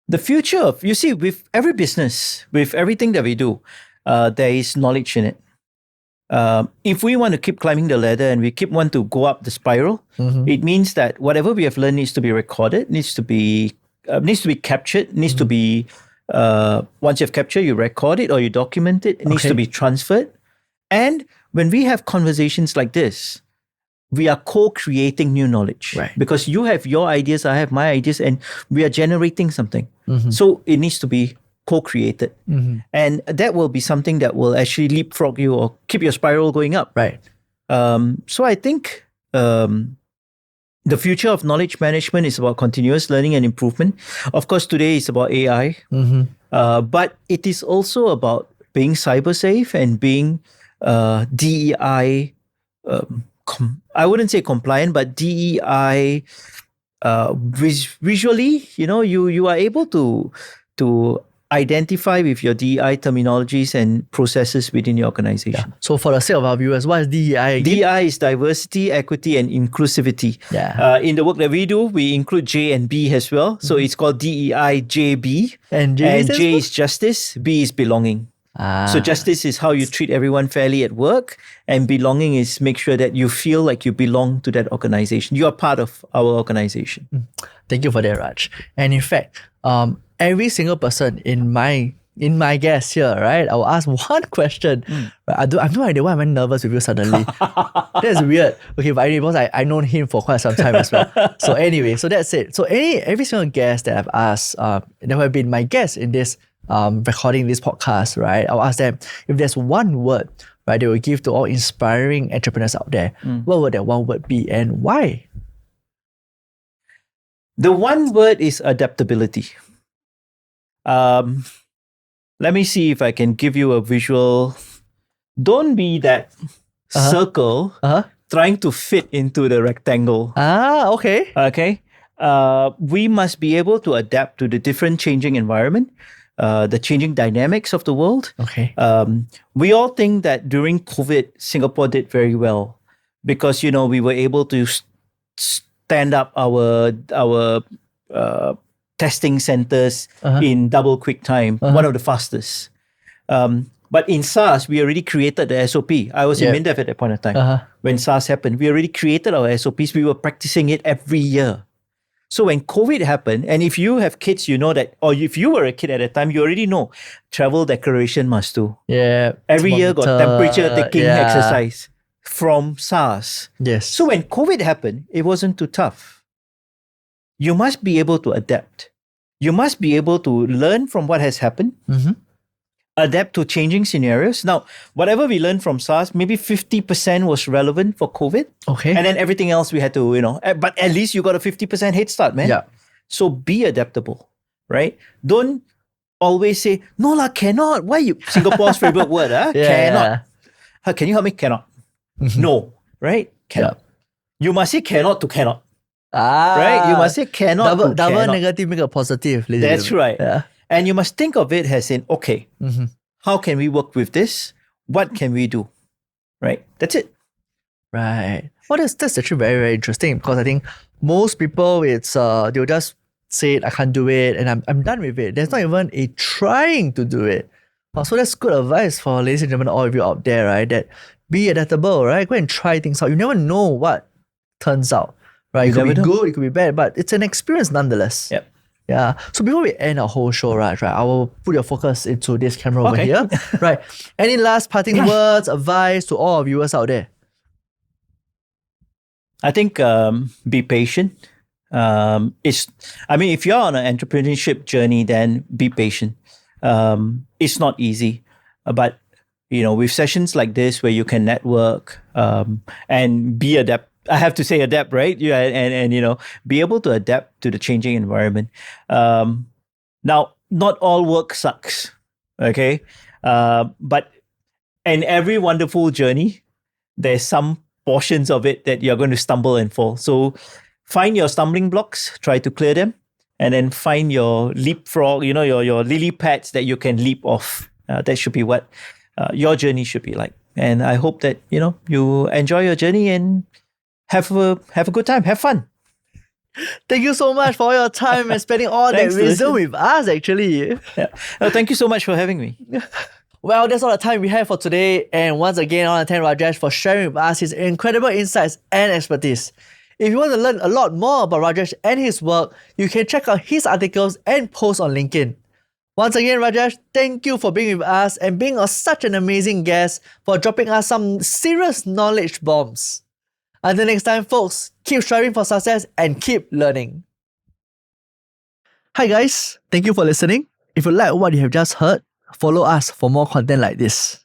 The future of, you see, with every business, with everything that we do, there is knowledge in it. If we want to keep climbing the ladder and we want to go up the spiral, it means that whatever we have learned needs to be recorded, needs to be needs to be captured, needs to be, once you've captured, you record it or you document it. It needs to be transferred. And when we have conversations like this, we are co-creating new knowledge. Right. Because you have your ideas, I have my ideas, and we are generating something. So it needs to be co-created. And that will be something that will actually leapfrog you or keep your spiral going up. Right. So I think the future of knowledge management is about continuous learning and improvement. Of course, today is about AI, but it is also about being cyber safe and being DEI, I wouldn't say compliant, but DEI visually, you are able to identify with your DEI terminologies and processes within your organization. Yeah. So for the sake of our viewers, what is DEI again? DEI is diversity, equity, and inclusivity. Yeah. In the work that we do, we include J and B as well. So it's called DEI JB. And J is justice, B is belonging. So justice is how you treat everyone fairly at work, and belonging is make sure that you feel like you belong to that organization. You are part of our organization. Thank you for that, Raj. And in fact, every single person in my guest here, right, I will ask one question. I have no idea why I'm nervous with you suddenly. That's weird. Okay, but anyway, because I known him for quite some time as well. So anyway, so that's it. So every single guest that I've asked, that have been my guest in this recording this podcast, right, I'll ask them if there's one word, right, they will give to all inspiring entrepreneurs out there. What would that one word be and why? The one word is adaptability. Let me see if I can give you a visual. Don't be that circle trying to fit into the rectangle. Okay. Okay. We must be able to adapt to the different changing environment, the changing dynamics of the world. Okay. We all think that during COVID, Singapore did very well because, we were able to stand up our testing centers in double quick time, one of the fastest. But in SARS, we already created the SOP. I was in MINDEF at that point of time. When SARS happened, we already created our SOPs. We were practicing it every year. So when COVID happened, and if you have kids, you know that, or if you were a kid at that time, you already know travel declaration must do. Yeah. Every year got temperature taking exercise from SARS. Yes. So when COVID happened, it wasn't too tough. You must be able to adapt. You must be able to learn from what has happened, adapt to changing scenarios. Now, whatever we learned from SARS, maybe 50% was relevant for COVID. Okay. And then everything else we had to, but at least you got a 50% head start, man. Yeah. So be adaptable, right? Don't always say, no lah, cannot. Why you? Singapore's favorite word, cannot. Can you help me? Cannot. No, right? Cannot. You must say cannot to cannot. Right? You must say cannot to double cannot. negative, make a positive. That's right. Yeah. And you must think of it as in, okay, how can we work with this? What can we do? Right? That's it. Right. Well, that's actually very, very interesting because I think most people, they'll just say it, I can't do it, and I'm done with it. There's not even a trying to do it. So that's good advice for ladies and gentlemen, all of you out there, right? That be adaptable, right? Go and try things out. You never know what turns out, right? It could be good, it could be bad, but it's an experience nonetheless. Yep. Yeah. So before we end our whole show, right, I will put your focus into this camera over here. Right. Any last parting words, advice to all our viewers out there? I think be patient. If you're on an entrepreneurship journey, then be patient. It's not easy, but with sessions like this where you can network and be adapt. I have to say adapt, right? Yeah, and be able to adapt to the changing environment. Now, not all work sucks, okay? But in every wonderful journey, there's some portions of it that you're going to stumble and fall. So find your stumbling blocks, try to clear them, and then find your leapfrog, your lily pads that you can leap off. That should be what your journey should be like. And I hope that, you enjoy your journey and have a good time, have fun. Thank you so much for your time and spending all that wisdom with us, actually. Yeah. Thank you so much for having me. Well, that's all the time we have for today. And once again, I want to thank Rajesh for sharing with us his incredible insights and expertise. If you want to learn a lot more about Rajesh and his work, you can check out his articles and posts on LinkedIn. Once again, Rajesh, thank you for being with us and being such an amazing guest, for dropping us some serious knowledge bombs. Until next time, folks, keep striving for success and keep learning. Hi guys, thank you for listening. If you like what you have just heard, follow us for more content like this.